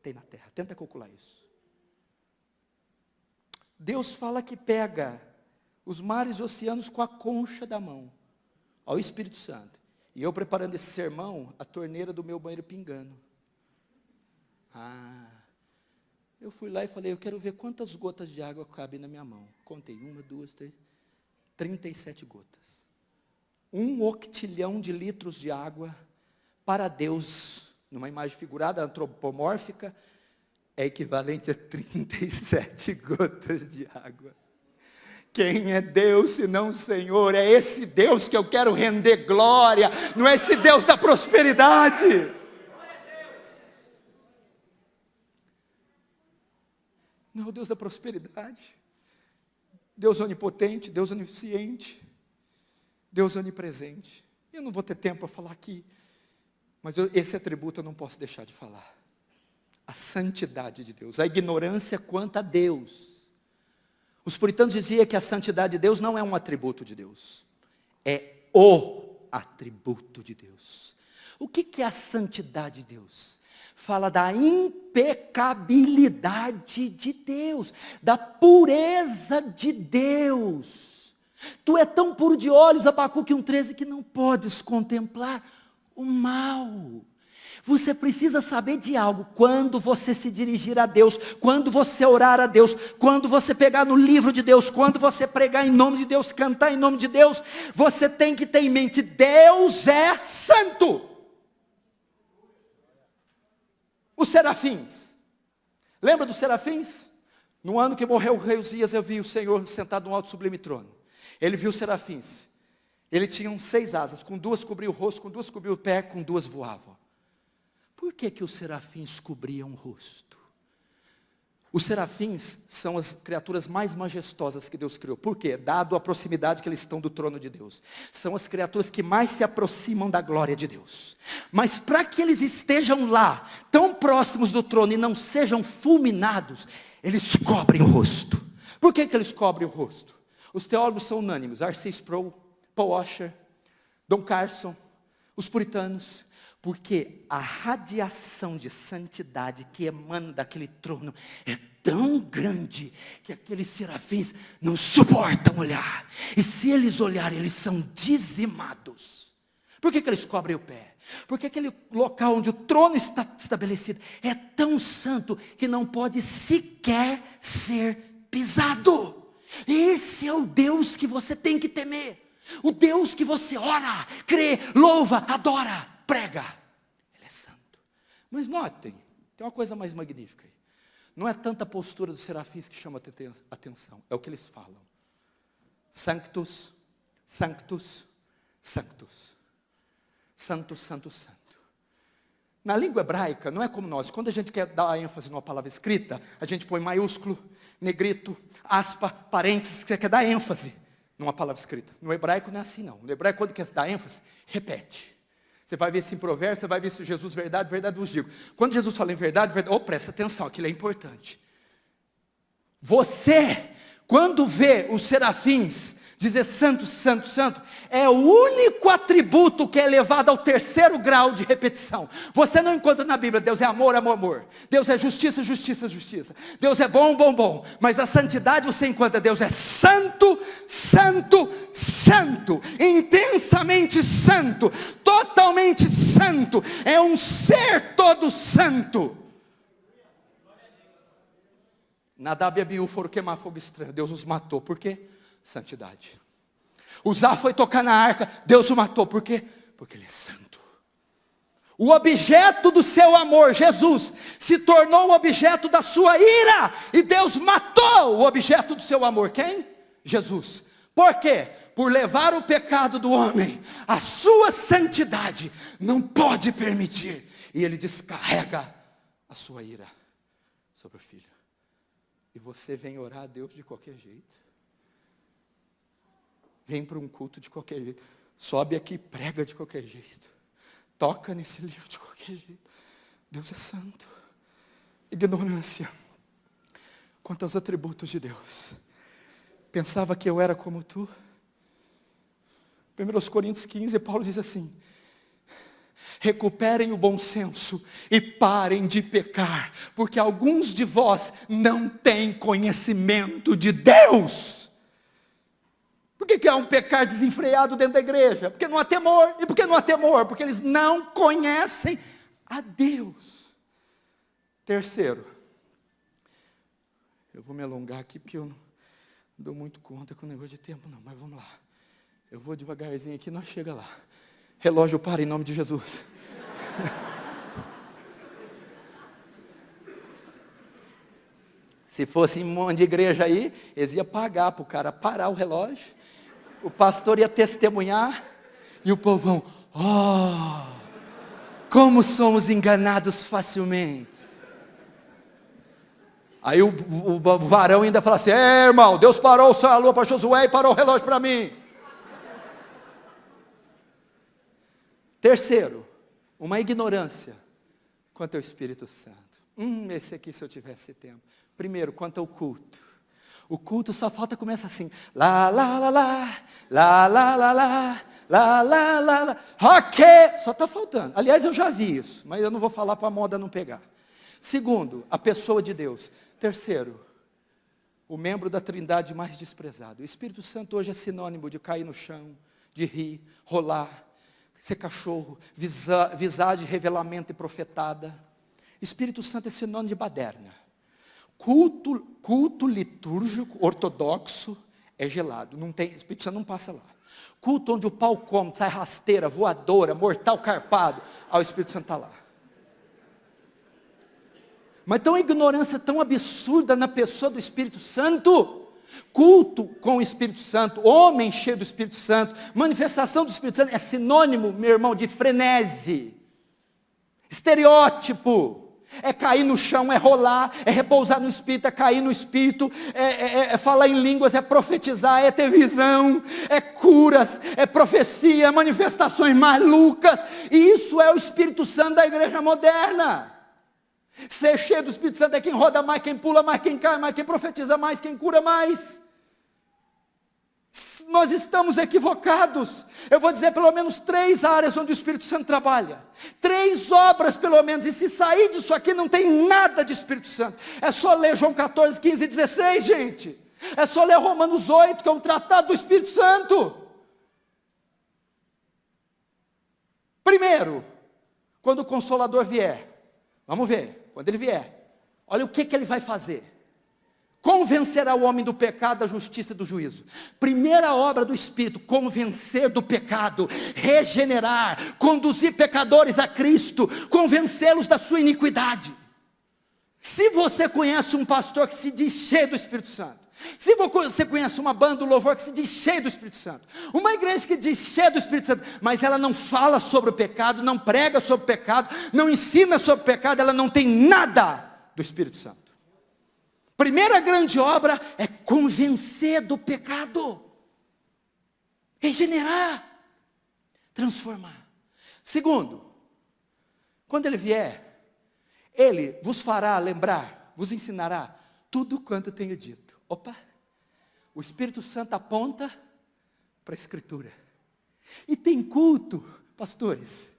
tem na Terra. Tenta calcular isso. Deus fala que pega os mares e oceanos com a concha da mão, ao Espírito Santo, E eu preparando esse sermão, a torneira do meu banheiro pingando. Eu fui lá e falei, eu quero ver quantas gotas de água cabem na minha mão. Contei, 1, 2, 3, 37 gotas. 1 octilhão de litros de água, para Deus, numa imagem figurada, antropomórfica, é equivalente a 37 gotas de água. Quem é Deus senão o Senhor? É esse Deus que eu quero render glória, não é esse Deus da prosperidade. Não é o Deus da prosperidade. Deus onipotente, Deus onisciente, Deus onipresente. Eu não vou ter tempo para falar aqui, mas esse atributo eu não posso deixar de falar. A santidade de Deus, a ignorância quanto a Deus. Os puritanos diziam que a santidade de Deus não é um atributo de Deus, é o atributo de Deus. O que é a santidade de Deus? Fala da impecabilidade de Deus, da pureza de Deus. Tu é tão puro de olhos, Abacuque 1,13, que não podes contemplar o mal. Você precisa saber de algo, quando você se dirigir a Deus, quando você orar a Deus, quando você pegar no livro de Deus, quando você pregar em nome de Deus, cantar em nome de Deus, você tem que ter em mente, Deus é santo. Os serafins, lembra dos serafins? No ano que morreu o rei Uzias, eu vi o Senhor sentado no alto sublime trono. Ele viu os serafins, ele tinha 6 asas, com 2 cobria o rosto, com 2 cobria o pé, com 2 voavam. Por que os serafins cobriam o rosto? Os serafins são as criaturas mais majestosas que Deus criou. Por quê? Dado a proximidade que eles estão do trono de Deus. São as criaturas que mais se aproximam da glória de Deus. Mas para que eles estejam lá, tão próximos do trono e não sejam fulminados, eles cobrem o rosto. Por que eles cobrem o rosto? Os teólogos são unânimes. R.C. Sproul, Paul Washer, Don Carson, os puritanos. Porque a radiação de santidade que emana daquele trono é tão grande que aqueles serafins não suportam olhar. E se eles olharem, eles são dizimados. Por que eles cobrem o pé? Porque aquele local onde o trono está estabelecido é tão santo que não pode sequer ser pisado. Esse é o Deus que você tem que temer. O Deus que você ora, crê, louva, adora. Prega, ele é santo. Mas notem, tem uma coisa mais magnífica aí. Não é tanta a postura dos serafins que chama a atenção, é o que eles falam. Sanctus, sanctus, sanctus. Santo, santo, santo. Na língua hebraica, não é como nós. Quando a gente quer dar ênfase numa palavra escrita, a gente põe maiúsculo, negrito, aspa, parênteses, que você quer dar ênfase numa palavra escrita. No hebraico não é assim não. No hebraico, quando quer dar ênfase, repete. Você vai ver isso em Provérbios, você vai ver isso em Jesus, verdade, verdade vos digo. Quando Jesus fala em verdade, presta atenção, aquilo é importante. Você, quando vê os serafins dizer santo, santo, santo, é o único atributo que é elevado ao 3º grau de repetição. Você não encontra na Bíblia, Deus é amor, amor, amor. Deus é justiça, justiça, justiça. Deus é bom, bom, bom. Mas a santidade você encontra, Deus é santo, santo, santo. Intensamente santo, totalmente santo. É um ser todo santo. Nadab e Abiú foram queimar fogo estranho, Deus os matou. Por quê? Santidade. Uzá foi tocar na arca, Deus o matou. Por quê? Porque ele é santo. O objeto do seu amor, Jesus, se tornou o objeto da sua ira. E Deus matou o objeto do seu amor. Quem? Jesus. Por quê? Por levar o pecado do homem. A sua santidade não pode permitir. E ele descarrega a sua ira sobre o filho. E você vem orar a Deus de qualquer jeito. Vem para um culto de qualquer jeito. Sobe aqui e prega de qualquer jeito. Toca nesse livro de qualquer jeito. Deus é santo. Ignorância quanto aos atributos de Deus. Pensava que eu era como tu. 1 Coríntios 15, Paulo diz assim: recuperem o bom senso e parem de pecar, porque alguns de vós não têm conhecimento de Deus. Por que há um pecar desenfreado dentro da igreja? Porque não há temor. E por que não há temor? Porque eles não conhecem a Deus. Terceiro, eu vou me alongar aqui porque eu não dou muito conta com o negócio de tempo não, mas vamos lá. Eu vou devagarzinho aqui, nós chega lá. Relógio para em nome de Jesus. Se fosse um monte de igreja aí, eles iam pagar para o cara parar o relógio, o pastor ia testemunhar, e o povão, como somos enganados facilmente. Aí o varão ainda fala assim, irmão, Deus parou o sol e a lua para Josué e parou o relógio para mim. Terceiro, uma ignorância quanto ao Espírito Santo. Esse aqui se eu tivesse tempo. Primeiro, quanto ao culto. O culto só falta começar assim. Lá, lá, lá, lá, lá, lá, lá, lá, lá, lá, lá, lá. Ok, só está faltando. Aliás, eu já vi isso, mas eu não vou falar para a moda não pegar. Segundo, a pessoa de Deus. Terceiro, o membro da trindade mais desprezado. O Espírito Santo hoje é sinônimo de cair no chão, de rir, rolar, ser cachorro, visagem, revelamento e profetada. Espírito Santo é sinônimo de baderna. Culto litúrgico, ortodoxo, é gelado. Não tem, Espírito Santo não passa lá. Culto onde o pau come, sai rasteira, voadora, mortal carpado, o Espírito Santo está lá. Mas tem uma ignorância tão absurda na pessoa do Espírito Santo. Culto com o Espírito Santo, homem cheio do Espírito Santo, manifestação do Espírito Santo é sinônimo, meu irmão, de frenesi, estereótipo. É cair no chão, é rolar, é repousar no Espírito, é cair no Espírito, é falar em línguas, é profetizar, é ter visão, é curas, é profecia, é manifestações malucas. E isso é o Espírito Santo da igreja moderna. Ser cheio do Espírito Santo é quem roda mais, quem pula mais, quem cai mais, quem profetiza mais, quem cura mais. Nós estamos equivocados. Eu vou dizer pelo menos 3 áreas onde o Espírito Santo trabalha. 3 obras pelo menos. E se sair disso aqui não tem nada de Espírito Santo. É só ler João 14, 15 e 16, gente. É só ler Romanos 8, que é um tratado do Espírito Santo. Primeiro, quando o Consolador vier. Vamos ver, quando ele vier. Olha o que ele vai fazer. Convencerá o homem do pecado, da justiça e do juízo. Primeira obra do Espírito, convencer do pecado, regenerar, conduzir pecadores a Cristo, convencê-los da sua iniquidade. Se você conhece um pastor que se diz cheio do Espírito Santo, se você conhece uma banda, um louvor que se diz cheio do Espírito Santo, uma igreja que diz cheio do Espírito Santo, mas ela não fala sobre o pecado, não prega sobre o pecado, não ensina sobre o pecado, ela não tem nada do Espírito Santo. Primeira grande obra é convencer do pecado, regenerar, transformar. Segundo, quando ele vier, ele vos fará lembrar, vos ensinará tudo quanto tenho dito. Opa, o Espírito Santo aponta para a Escritura. E tem culto, pastores,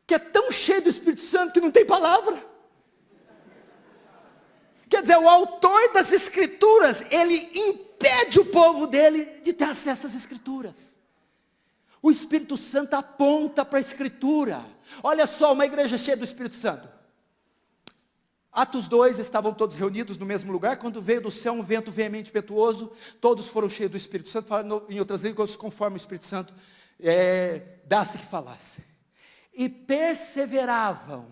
que é tão cheio do Espírito Santo que não tem palavra. Quer dizer, o autor das Escrituras, ele impede o povo dele de ter acesso às Escrituras. O Espírito Santo aponta para a Escritura. Olha só, uma igreja cheia do Espírito Santo. Atos 2, estavam todos reunidos no mesmo lugar, quando veio do céu um vento veemente e impetuoso, todos foram cheios do Espírito Santo, falando em outras línguas, conforme o Espírito Santo dá-se que falasse. E perseveravam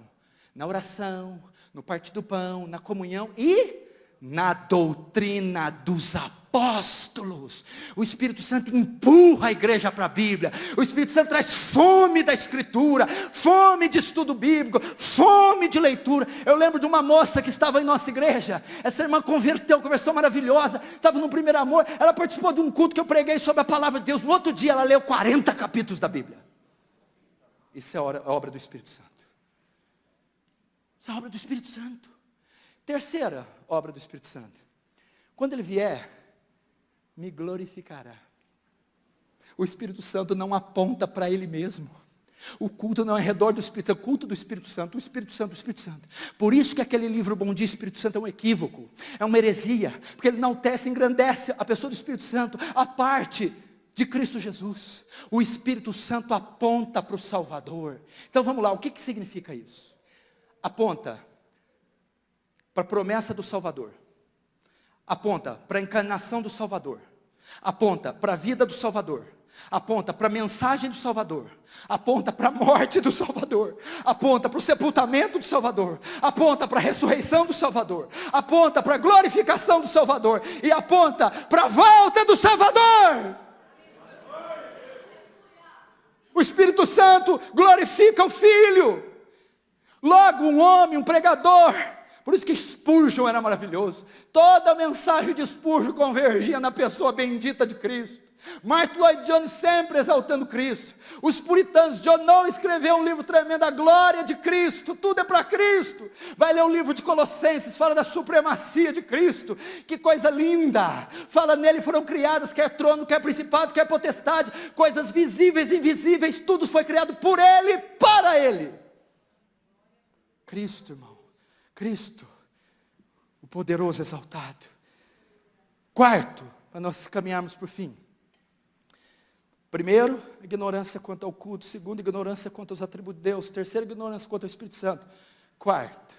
na oração, no partir do pão, na comunhão e na doutrina dos apóstolos. O Espírito Santo empurra a igreja para a Bíblia. O Espírito Santo traz fome da Escritura, fome de estudo bíblico, fome de leitura. Eu lembro de uma moça que estava em nossa igreja. Essa irmã conversão maravilhosa, estava no primeiro amor. Ela participou de um culto que eu preguei sobre a palavra de Deus. No outro dia ela leu 40 capítulos da Bíblia. Isso é a obra do Espírito Santo. Isso é a obra do Espírito Santo. Terceira obra do Espírito Santo. Quando ele vier, me glorificará. O Espírito Santo não aponta para ele mesmo. O culto não é ao redor do Espírito Santo, é o culto do Espírito Santo, o Espírito Santo, o Espírito Santo. Por isso que aquele livro Bom Dia Espírito Santo é um equívoco, é uma heresia, porque ele enaltece, engrandece a pessoa do Espírito Santo, a parte de Cristo Jesus. O Espírito Santo aponta para o Salvador. Então vamos lá, o que significa isso? Aponta para a promessa do Salvador. Aponta para a encarnação do Salvador. Aponta para a vida do Salvador. Aponta para a mensagem do Salvador. Aponta para a morte do Salvador. Aponta para o sepultamento do Salvador. Aponta para a ressurreição do Salvador. Aponta para a glorificação do Salvador. E aponta para a volta do Salvador. O Espírito Santo glorifica o Filho. Logo um homem, um pregador. Por isso que Spurgeon era maravilhoso. Toda a mensagem de Spurgeon convergia na pessoa bendita de Cristo. Martin Lloyd Jones sempre exaltando Cristo. Os puritanos, John Knox escreveu um livro tremendo, a glória de Cristo, tudo é para Cristo. Vai ler o livro de Colossenses, fala da supremacia de Cristo, que coisa linda. Fala nele foram criadas, quer trono, quer principado, quer potestade, coisas visíveis e invisíveis, tudo foi criado por Ele, para Ele. Cristo, irmão, Cristo, o poderoso exaltado. Quarto, para nós caminharmos por fim. Primeiro, ignorância quanto ao culto. Segundo, ignorância quanto aos atributos de Deus. Terceiro, ignorância quanto ao Espírito Santo. Quarto,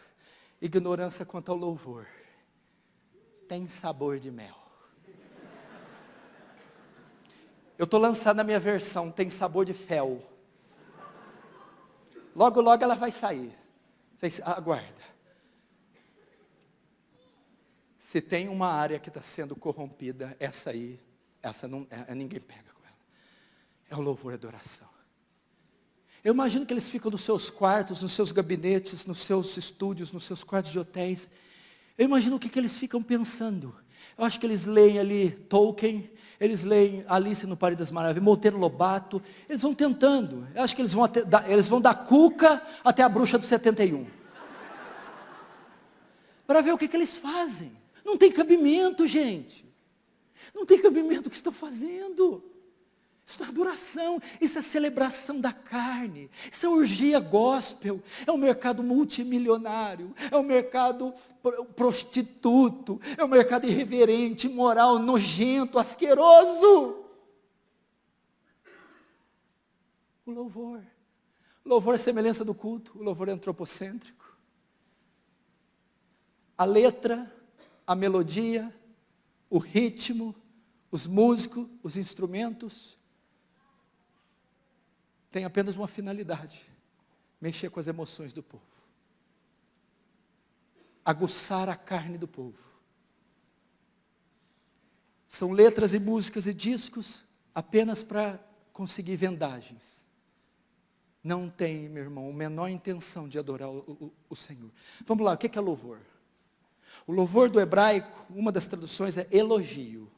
ignorância quanto ao louvor. Tem sabor de mel. Eu estou lançando a minha versão, tem sabor de fel. Logo, logo ela vai sair. Vocês aguarda. Se tem uma área que está sendo corrompida, essa não, ninguém pega. É o louvor e adoração. Eu imagino que eles ficam nos seus quartos, nos seus gabinetes, nos seus estúdios, nos seus quartos de hotéis. Eu imagino o que eles ficam pensando. Eu acho que eles leem ali Tolkien, eles leem Alice no País das Maravilhas, Monteiro Lobato. Eles vão tentando. Eu acho que eles vão da Cuca até a Bruxa do 71. Para ver o que eles fazem. Não tem cabimento, gente. Não tem cabimento o que estão fazendo. Isso é adoração, isso é celebração da carne, isso é orgia gospel, é um mercado multimilionário, é um mercado prostituto, é um mercado irreverente, imoral, nojento, asqueroso. O louvor é semelhança do culto, o louvor é antropocêntrico. A letra, a melodia, o ritmo, os músicos, os instrumentos, tem apenas uma finalidade: mexer com as emoções do povo, aguçar a carne do povo. São letras e músicas e discos apenas para conseguir vendagens. Não tem, meu irmão, a menor intenção de adorar o Senhor. Vamos lá, o que é louvor? O louvor do hebraico, uma das traduções é elogio.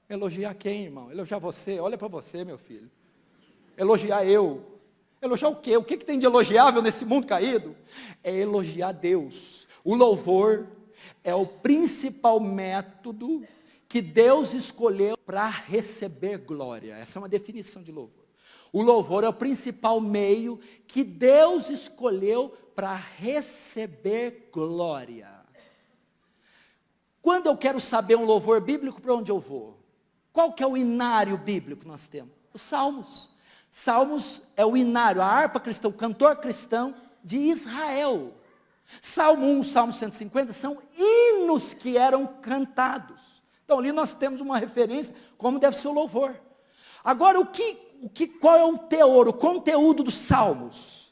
Elogiar quem, irmão? Elogiar você? Olha para você, meu filho. Elogiar eu. Elogiar o quê? O que tem de elogiável nesse mundo caído? É elogiar Deus. O louvor é o principal método que Deus escolheu para receber glória. Essa é uma definição de louvor. O louvor é o principal meio que Deus escolheu para receber glória. Quando eu quero saber um louvor bíblico, para onde eu vou? Qual que é o inário bíblico que nós temos? Os Salmos. Salmos é o inário, a harpa cristã, o cantor cristão de Israel. Salmo 1, Salmo 150 são hinos que eram cantados. Então ali nós temos uma referência como deve ser o louvor. Agora qual é o teor, o conteúdo dos Salmos?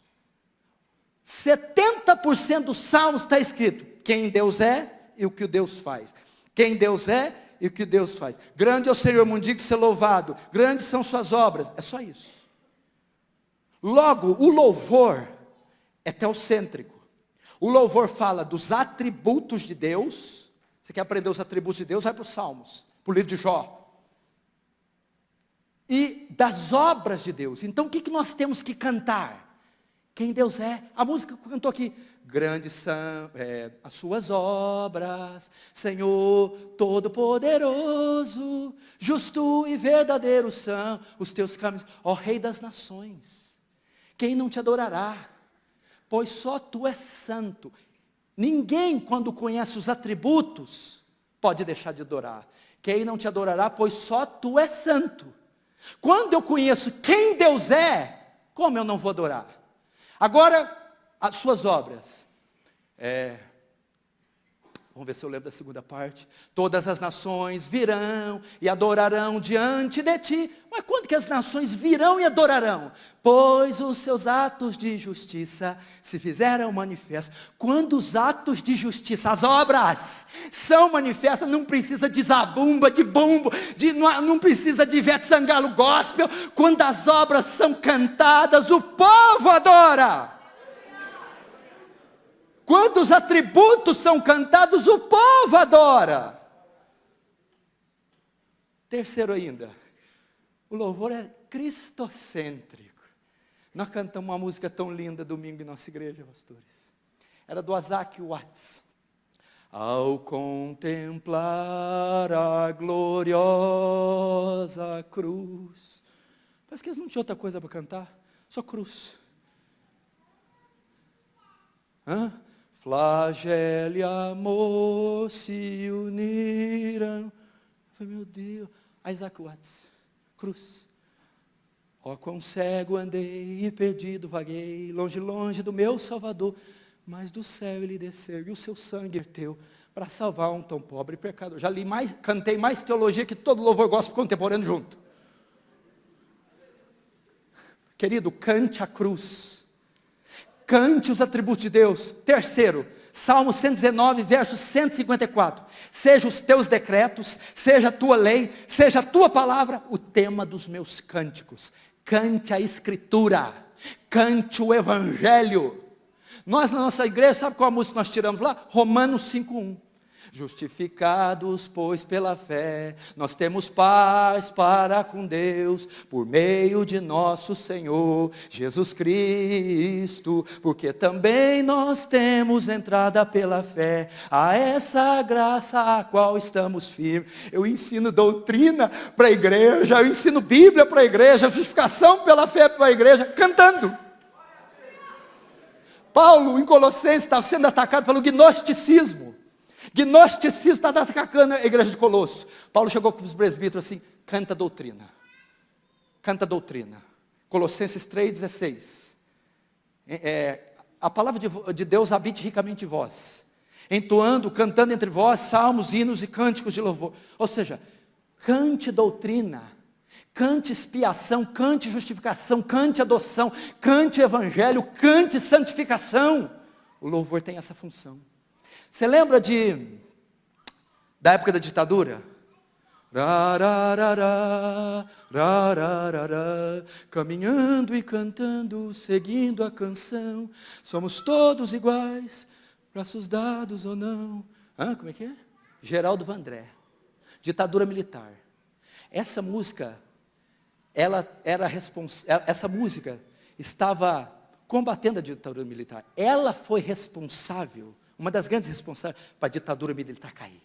70% dos Salmos está escrito quem Deus é e o que Deus faz. Quem Deus é e o que Deus faz. Grande é o Senhor, mundigo ser louvado. Grandes são suas obras. É só isso. Logo, o louvor é teocêntrico. O louvor fala dos atributos de Deus. Você quer aprender os atributos de Deus? Vai para os Salmos, para o livro de Jó. E das obras de Deus. Então o que nós temos que cantar? Quem Deus é. A música cantou aqui. Grandes são as suas obras, Senhor Todo-Poderoso, justo e verdadeiro são os teus caminhos, ó Rei das nações. Quem não te adorará? Pois só tu és santo. Ninguém, quando conhece os atributos, pode deixar de adorar. Quem não te adorará? Pois só tu és santo. Quando eu conheço quem Deus é, como eu não vou adorar? Agora, as suas obras. Vamos ver se eu lembro da segunda parte. Todas as nações virão e adorarão diante de ti. Mas quando que as nações virão e adorarão? Pois os seus atos de justiça se fizeram manifestos. Quando os atos de justiça, as obras, são manifestas, não precisa de zabumba, de bumbo, não precisa de Ivete Sangalo gospel. Quando as obras são cantadas, o povo adora. Quando os atributos são cantados, o povo adora. Terceiro ainda, o louvor é cristocêntrico. Nós cantamos uma música tão linda domingo em nossa igreja, pastores. Era do Isaac Watts. Ao contemplar a gloriosa cruz. Parece que eles não tinham outra coisa para cantar, só cruz. Flagelo e amor se uniram. Eu falei, meu Deus. Isaac Watts, cruz. Ó, quão cego andei e perdido vaguei, longe, longe do meu Salvador. Mas do céu ele desceu e o seu sangue verteu para salvar um tão pobre pecador. Já li mais, cantei mais teologia que todo louvor gospel contemporâneo junto. Querido, cante a cruz. Cante os atributos de Deus. Terceiro, Salmo 119, verso 154. Seja os teus decretos, seja a tua lei, seja a tua palavra, o tema dos meus cânticos. Cante a Escritura, cante o Evangelho. Nós na nossa igreja, sabe qual a música nós tiramos lá? Romanos 5:1. Justificados, pois, pela fé, nós temos paz para com Deus, por meio de nosso Senhor, Jesus Cristo, porque também nós temos entrada pela fé, a essa graça a qual estamos firmes. Eu ensino doutrina para a igreja, eu ensino Bíblia para a igreja, justificação pela fé para a igreja, cantando. Paulo, em Colossenses, estava sendo atacado pelo gnosticismo. Gnosticismo está atacando a igreja de Colosso. Paulo chegou com os presbíteros assim, canta doutrina. Canta doutrina. Colossenses 3,16. A palavra de Deus habite ricamente em vós, entoando, cantando entre vós, salmos, hinos e cânticos de louvor. Ou seja, cante doutrina, cante expiação, cante justificação, cante adoção, cante evangelho, cante santificação. O louvor tem essa função. Você lembra da época da ditadura? Caminhando e cantando, seguindo a canção, somos todos iguais, braços dados ou não. Como é que é? Geraldo Vandré, ditadura militar. Essa música, essa música estava combatendo a ditadura militar. Ela foi responsável, uma das grandes responsáveis para a ditadura militar cair.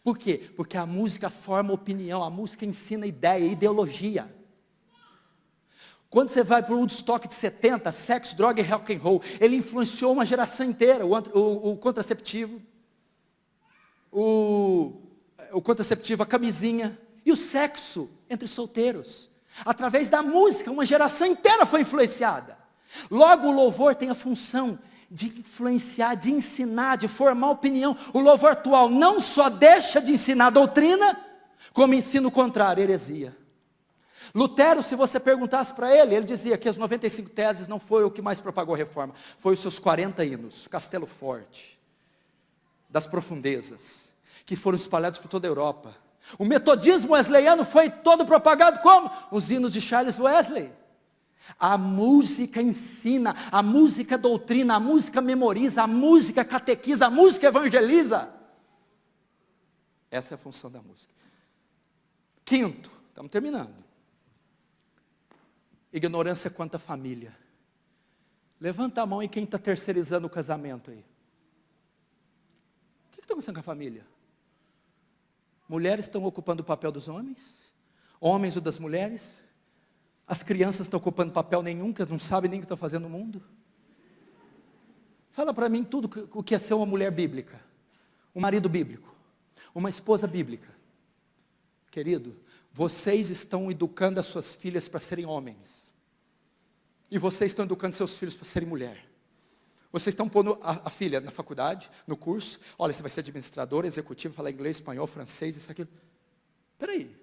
Por quê? Porque a música forma opinião, a música ensina ideia, ideologia. Quando você vai para o Woodstock de 70, sexo, droga e rock and roll, ele influenciou uma geração inteira, o contraceptivo, a camisinha e o sexo entre solteiros. Através da música, uma geração inteira foi influenciada. Logo, o louvor tem a função de influenciar, de ensinar, de formar opinião. O louvor atual não só deixa de ensinar doutrina, como ensina o contrário, heresia. Lutero, se você perguntasse para ele dizia que as 95 teses não foi o que mais propagou a reforma, foi os seus 40 hinos, Castelo Forte, das profundezas, que foram espalhados por toda a Europa. O metodismo wesleyano foi todo propagado como? Os hinos de Charles Wesley. A música ensina, a música doutrina, a música memoriza, a música catequiza, a música evangeliza. Essa é a função da música. Quinto, estamos terminando. Ignorância quanto à família. Levanta a mão e quem está terceirizando o casamento aí? O que está acontecendo com a família? Mulheres estão ocupando o papel dos homens? Homens o das mulheres? As crianças estão ocupando papel nenhum, que não sabem nem o que estão fazendo no mundo? Fala para mim tudo o que é ser uma mulher bíblica, um marido bíblico, uma esposa bíblica. Querido, Vocês estão educando as suas filhas para serem homens. E vocês estão educando seus filhos para serem mulher. Vocês estão pondo a filha na faculdade, no curso. Olha, você vai ser administrador, executivo, falar inglês, espanhol, francês, isso, aquilo. Espera aí.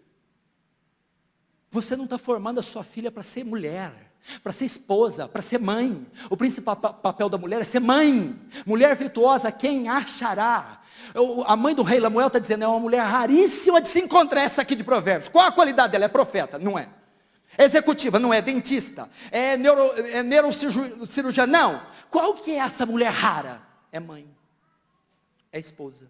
Você não está formando a sua filha para ser mulher, para ser esposa, para ser mãe. O principal papel da mulher é ser mãe. Mulher virtuosa, quem achará? A mãe do rei Lemuel está dizendo, é uma mulher raríssima de se encontrar, essa aqui de Provérbios. Qual a qualidade dela? É profeta? Não é. É executiva? Não é. Dentista? É neurocirurgiã? Não. Qual que é essa mulher rara? É mãe. É esposa.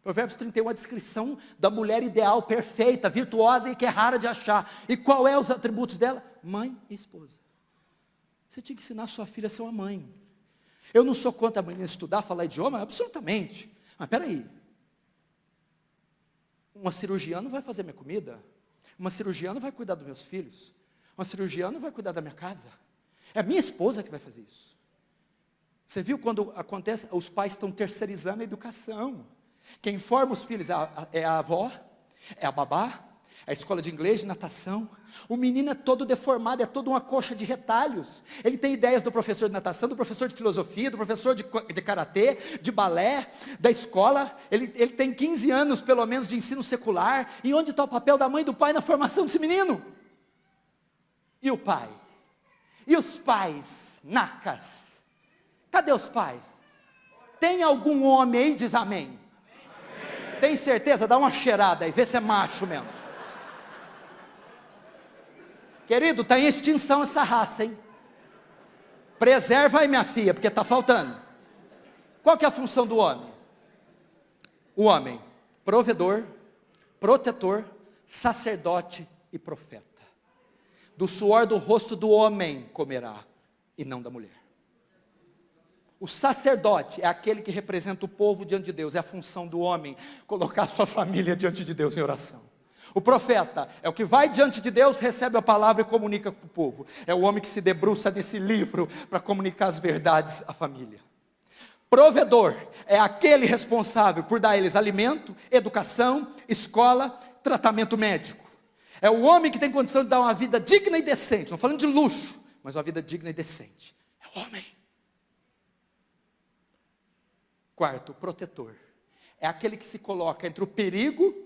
Provérbios 31 é a descrição da mulher ideal, perfeita, virtuosa e que é rara de achar. E qual é os atributos dela? Mãe e esposa. Você tinha que ensinar sua filha a ser uma mãe. Eu não sou contra a menina estudar, falar idioma, absolutamente. Mas espera aí. Uma cirurgiã não vai fazer minha comida. Uma cirurgiã não vai cuidar dos meus filhos. Uma cirurgiã não vai cuidar da minha casa. É a minha esposa que vai fazer isso. Você viu quando acontece, os pais estão terceirizando a educação. Quem forma os filhos é a avó, é a babá, é a escola de inglês, de natação. O menino é todo deformado, é toda uma coxa de retalhos. Ele tem ideias do professor de natação, do professor de filosofia, do professor de karatê, de balé, da escola. Ele tem 15 anos, pelo menos, de ensino secular. E onde está o papel da mãe e do pai na formação desse menino? E o pai? E os pais, nacas? Cadê os pais? Tem algum homem aí? Diz amém. Amém. Tem certeza? Dá uma cheirada aí, vê se é macho mesmo. Querido, está em extinção essa raça, hein? Preserva aí, minha filha, porque está faltando. Qual que é a função do homem? O homem, provedor, protetor, sacerdote e profeta. Do suor do rosto do homem comerá, e não da mulher. O sacerdote é aquele que representa o povo diante de Deus, é a função do homem, colocar sua família diante de Deus em oração. O profeta é o que vai diante de Deus, recebe a palavra e comunica para o povo. É o homem que se debruça nesse livro para comunicar as verdades à família. Provedor é aquele responsável por dar a eles alimento, educação, escola, tratamento médico. É o homem que tem condição de dar uma vida digna e decente, não falando de luxo, mas uma vida digna e decente. É o homem. Quarto, protetor. É aquele que se coloca entre o perigo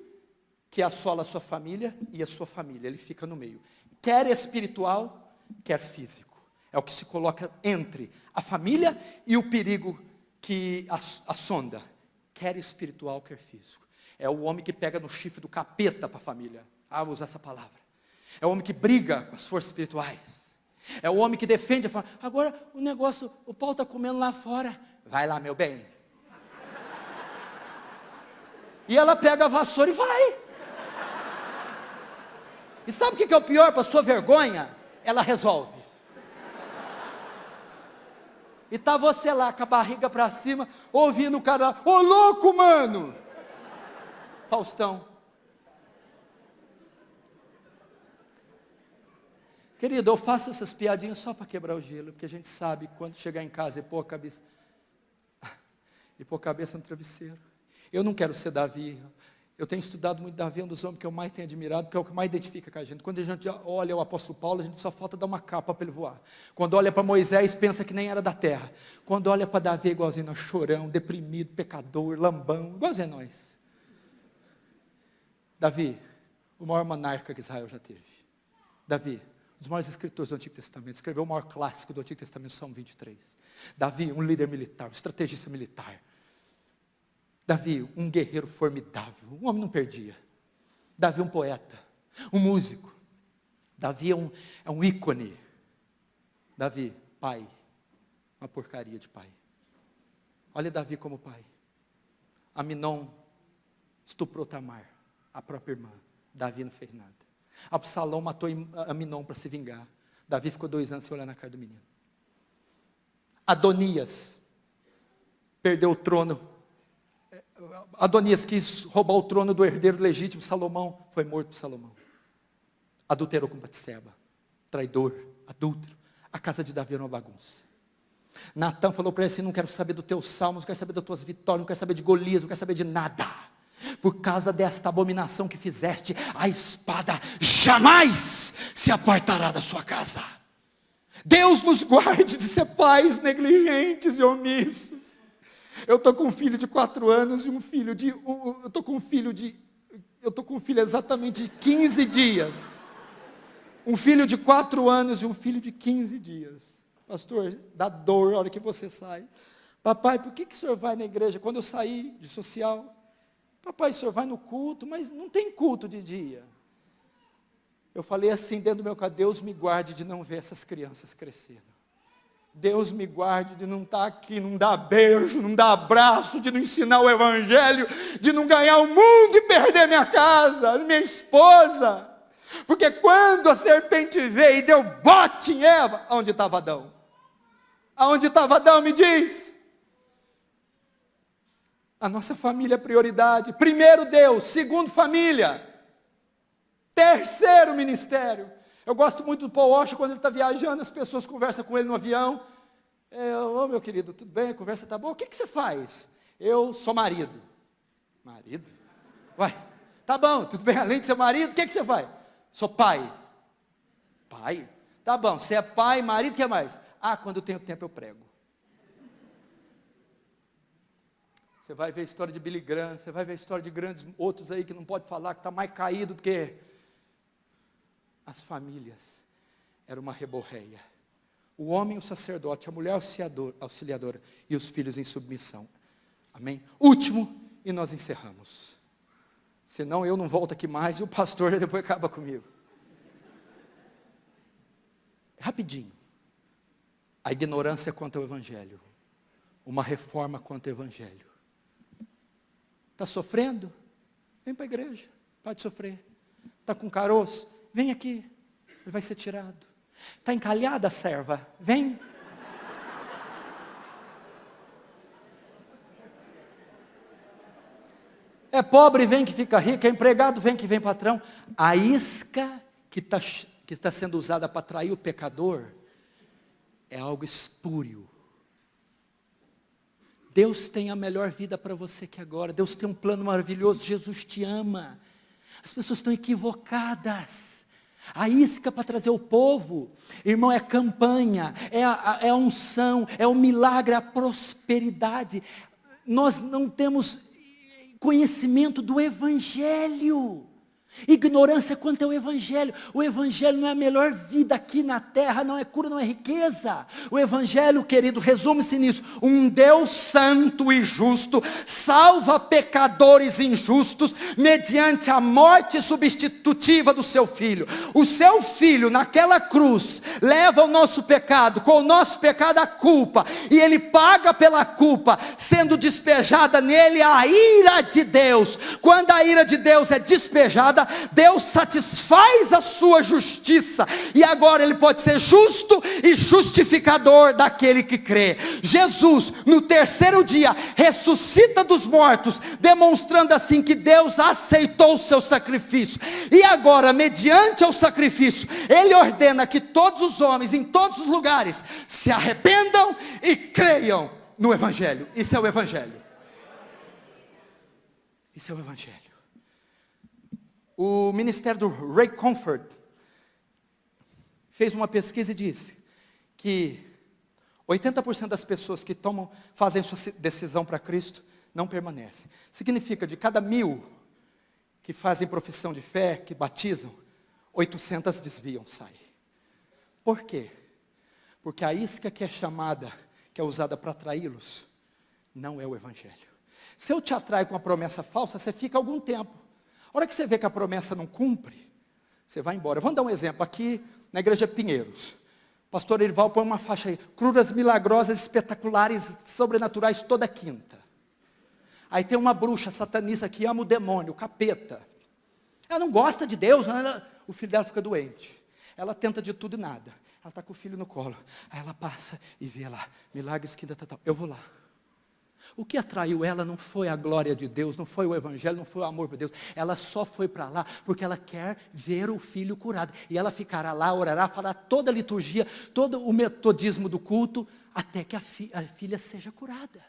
que assola a sua família e a sua família. Ele fica no meio. Quer espiritual, quer físico. É o que se coloca entre a família e o perigo que assonda. Quer espiritual, quer físico. É o homem que pega no chifre do capeta para a família. Ah, vou usar essa palavra. É o homem que briga com as forças espirituais. É o homem que defende a família. Agora, o negócio, o pau está comendo lá fora. Vai lá, meu bem. E ela pega a vassoura e vai. E sabe o que é o pior para sua vergonha? Ela resolve. E tá você lá com a barriga para cima, ouvindo o cara, ô louco, mano! Faustão. Querido, eu faço essas piadinhas só para quebrar o gelo, porque a gente sabe quando chegar em casa e pôr a cabeça no travesseiro. Eu não quero ser Davi. Eu tenho estudado muito Davi, é um dos homens que eu mais tenho admirado, porque é o que mais identifica com a gente. Quando a gente olha o apóstolo Paulo, a gente só falta dar uma capa para ele voar. Quando olha para Moisés, pensa que nem era da terra. Quando olha para Davi, igualzinho nós, chorão, deprimido, pecador, lambão, igualzinho nós. Davi, o maior monarca que Israel já teve. Davi, um dos maiores escritores do Antigo Testamento, escreveu o maior clássico do Antigo Testamento, Salmo 23. Davi, um líder militar, um estrategista militar. Davi, um guerreiro formidável, um homem não perdia. Davi, um poeta, um músico. Davi é um ícone. Davi, pai, uma porcaria de pai. Olha Davi como pai. Aminon estuprou Tamar, a própria irmã. Davi não fez nada. Absalão matou Aminon para se vingar. Davi ficou 2 anos sem olhar na cara do menino. Adonias perdeu o trono. Adonias quis roubar o trono do herdeiro legítimo, Salomão, foi morto por Salomão. Adulterou com Batseba, traidor, adúltero. A casa de Davi era uma bagunça. Natan falou para ele assim, não quero saber dos teus salmos, não quero saber das tuas vitórias, não quero saber de Golias, não quero saber de nada. por causa desta abominação que fizeste, a espada jamais se apartará da sua casa. Deus nos guarde de ser pais negligentes e omissos. Eu estou com um filho de 4 anos e um filho de... Eu estou com um filho exatamente de 15 dias. Um filho de 4 anos e um filho de 15 dias. Pastor, dá dor a hora que você sai. Papai, por que o senhor vai na igreja? Quando eu saí de social, papai, o senhor vai no culto, mas não tem culto de dia. Eu falei assim dentro do meu coração, Deus me guarde de não ver essas crianças crescendo. Deus me guarde de não estar aqui, não dar beijo, não dar abraço, de não ensinar o evangelho, de não ganhar o mundo e perder minha casa, minha esposa. Porque quando a serpente veio e deu bote em Eva, onde estava Adão? Aonde estava Adão, me diz? A nossa família é prioridade. Primeiro Deus, segundo família, terceiro ministério. Eu gosto muito do Paul Washer, quando ele está viajando, as pessoas conversam com ele no avião. Ô meu querido, tudo bem? A conversa está boa? O que você faz? Eu sou marido. Marido? Uai, tá bom, tudo bem, além de ser marido, o que você faz? Sou pai. Pai? Tá bom, você é pai, marido, o que mais? Quando eu tenho tempo eu prego. Você vai ver a história de Billy Graham, você vai ver a história de grandes outros aí que não pode falar, que está mais caído do que... As famílias eram uma reborreia. O homem, o sacerdote, a mulher auxiliadora e os filhos em submissão. Amém? Último, e nós encerramos. Senão eu não volto aqui mais e o pastor depois acaba comigo. Rapidinho. A ignorância quanto ao evangelho. Uma reforma quanto ao evangelho. Está sofrendo? Vem para a igreja. Pode sofrer. Está com caroço? Vem aqui. Ele vai ser tirado. Está encalhada a serva? Vem. É pobre, vem que fica rico. É empregado, vem que vem patrão. A isca que está sendo usada para atrair o pecador é algo espúrio. Deus tem a melhor vida para você aqui agora. Deus tem um plano maravilhoso. Jesus te ama. As pessoas estão equivocadas. A isca para trazer o povo, irmão, é campanha, é a unção, é o milagre, a prosperidade. Nós não temos conhecimento do evangelho. Ignorância quanto ao evangelho. O evangelho não é a melhor vida aqui na terra, não é cura, não é riqueza. O evangelho, querido, resume-se nisso: um Deus santo e justo salva pecadores injustos mediante a morte substitutiva do seu filho. O seu filho naquela cruz leva o nosso pecado, com o nosso pecado a culpa, e ele paga pela culpa, sendo despejada nele a ira de Deus. Quando a ira de Deus é despejada, Deus satisfaz a sua justiça, e agora ele pode ser justo e justificador daquele que crê. Jesus, no terceiro dia, ressuscita dos mortos, demonstrando assim que Deus aceitou o seu sacrifício, e agora, mediante o sacrifício, ele ordena que todos os homens, em todos os lugares, se arrependam e creiam no evangelho. Isso é o evangelho. Isso é o evangelho. O ministério do Ray Comfort fez uma pesquisa e disse que 80% das pessoas que fazem sua decisão para Cristo não permanecem. Significa, de cada 1000 que fazem profissão de fé, que batizam, 800 desviam, saem. Por quê? Porque a isca que é chamada, que é usada para atraí-los, não é o evangelho. Se eu te atraio com uma promessa falsa, você fica algum tempo. A hora que você vê que a promessa não cumpre, você vai embora. Vamos dar um exemplo aqui na igreja Pinheiros. O pastor Erival põe uma faixa aí: curas milagrosas, espetaculares, sobrenaturais, toda quinta. Aí tem uma bruxa satanista que ama o demônio, o capeta. Ela não gosta de Deus, o filho dela fica doente. Ela tenta de tudo e nada. Ela está com o filho no colo. Aí ela passa e vê lá, milagres, quinta, tal. Eu vou lá. O que atraiu ela não foi a glória de Deus, não foi o evangelho, não foi o amor por Deus. Ela só foi para lá porque ela quer ver o filho curado. E ela ficará lá, orará, fará toda a liturgia, todo o metodismo do culto, até que a filha seja curada.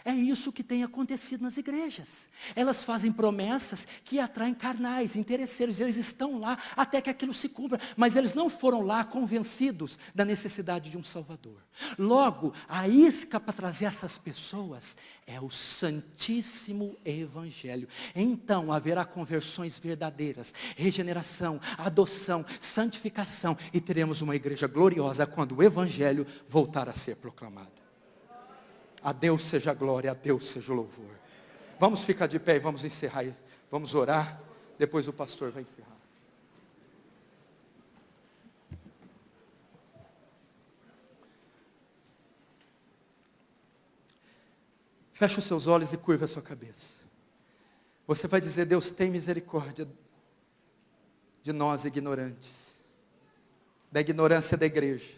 É isso que tem acontecido nas igrejas. Elas fazem promessas que atraem carnais, interesseiros. Eles estão lá até que aquilo se cumpra. Mas eles não foram lá convencidos da necessidade de um Salvador. Logo, a isca para trazer essas pessoas é o Santíssimo Evangelho. Então haverá conversões verdadeiras, regeneração, adoção, santificação. E teremos uma igreja gloriosa quando o Evangelho voltar a ser proclamado. A Deus seja a glória, a Deus seja o louvor. Vamos ficar de pé e vamos encerrar. Vamos orar, depois o pastor vai encerrar. Feche os seus olhos e curva a sua cabeça. Você vai dizer: Deus, tem misericórdia de nós ignorantes, da ignorância da igreja,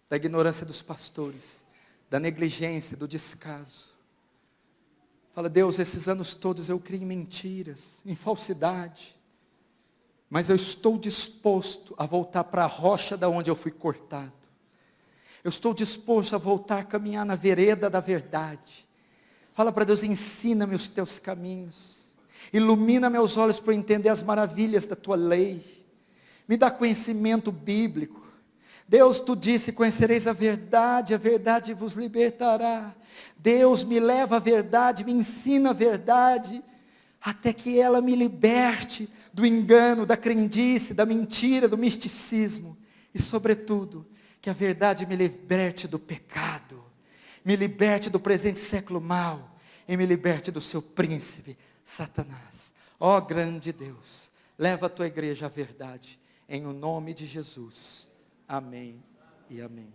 da ignorância dos pastores, da negligência, do descaso. Fala: Deus, esses anos todos eu criei em mentiras, em falsidade, mas eu estou disposto a voltar para a rocha da onde eu fui cortado. Eu estou disposto a voltar a caminhar na vereda da verdade. Fala para Deus: ensina-me os teus caminhos, ilumina meus olhos para eu entender as maravilhas da tua lei, me dá conhecimento bíblico. Deus, tu disse: conhecereis a verdade vos libertará. Deus, me leva à verdade, me ensina a verdade, até que ela me liberte do engano, da crendice, da mentira, do misticismo. E sobretudo, que a verdade me liberte do pecado, me liberte do presente século mau, e me liberte do seu príncipe, Satanás. Ó grande Deus, leva a tua igreja à verdade, em o nome de Jesus. Amém e amém.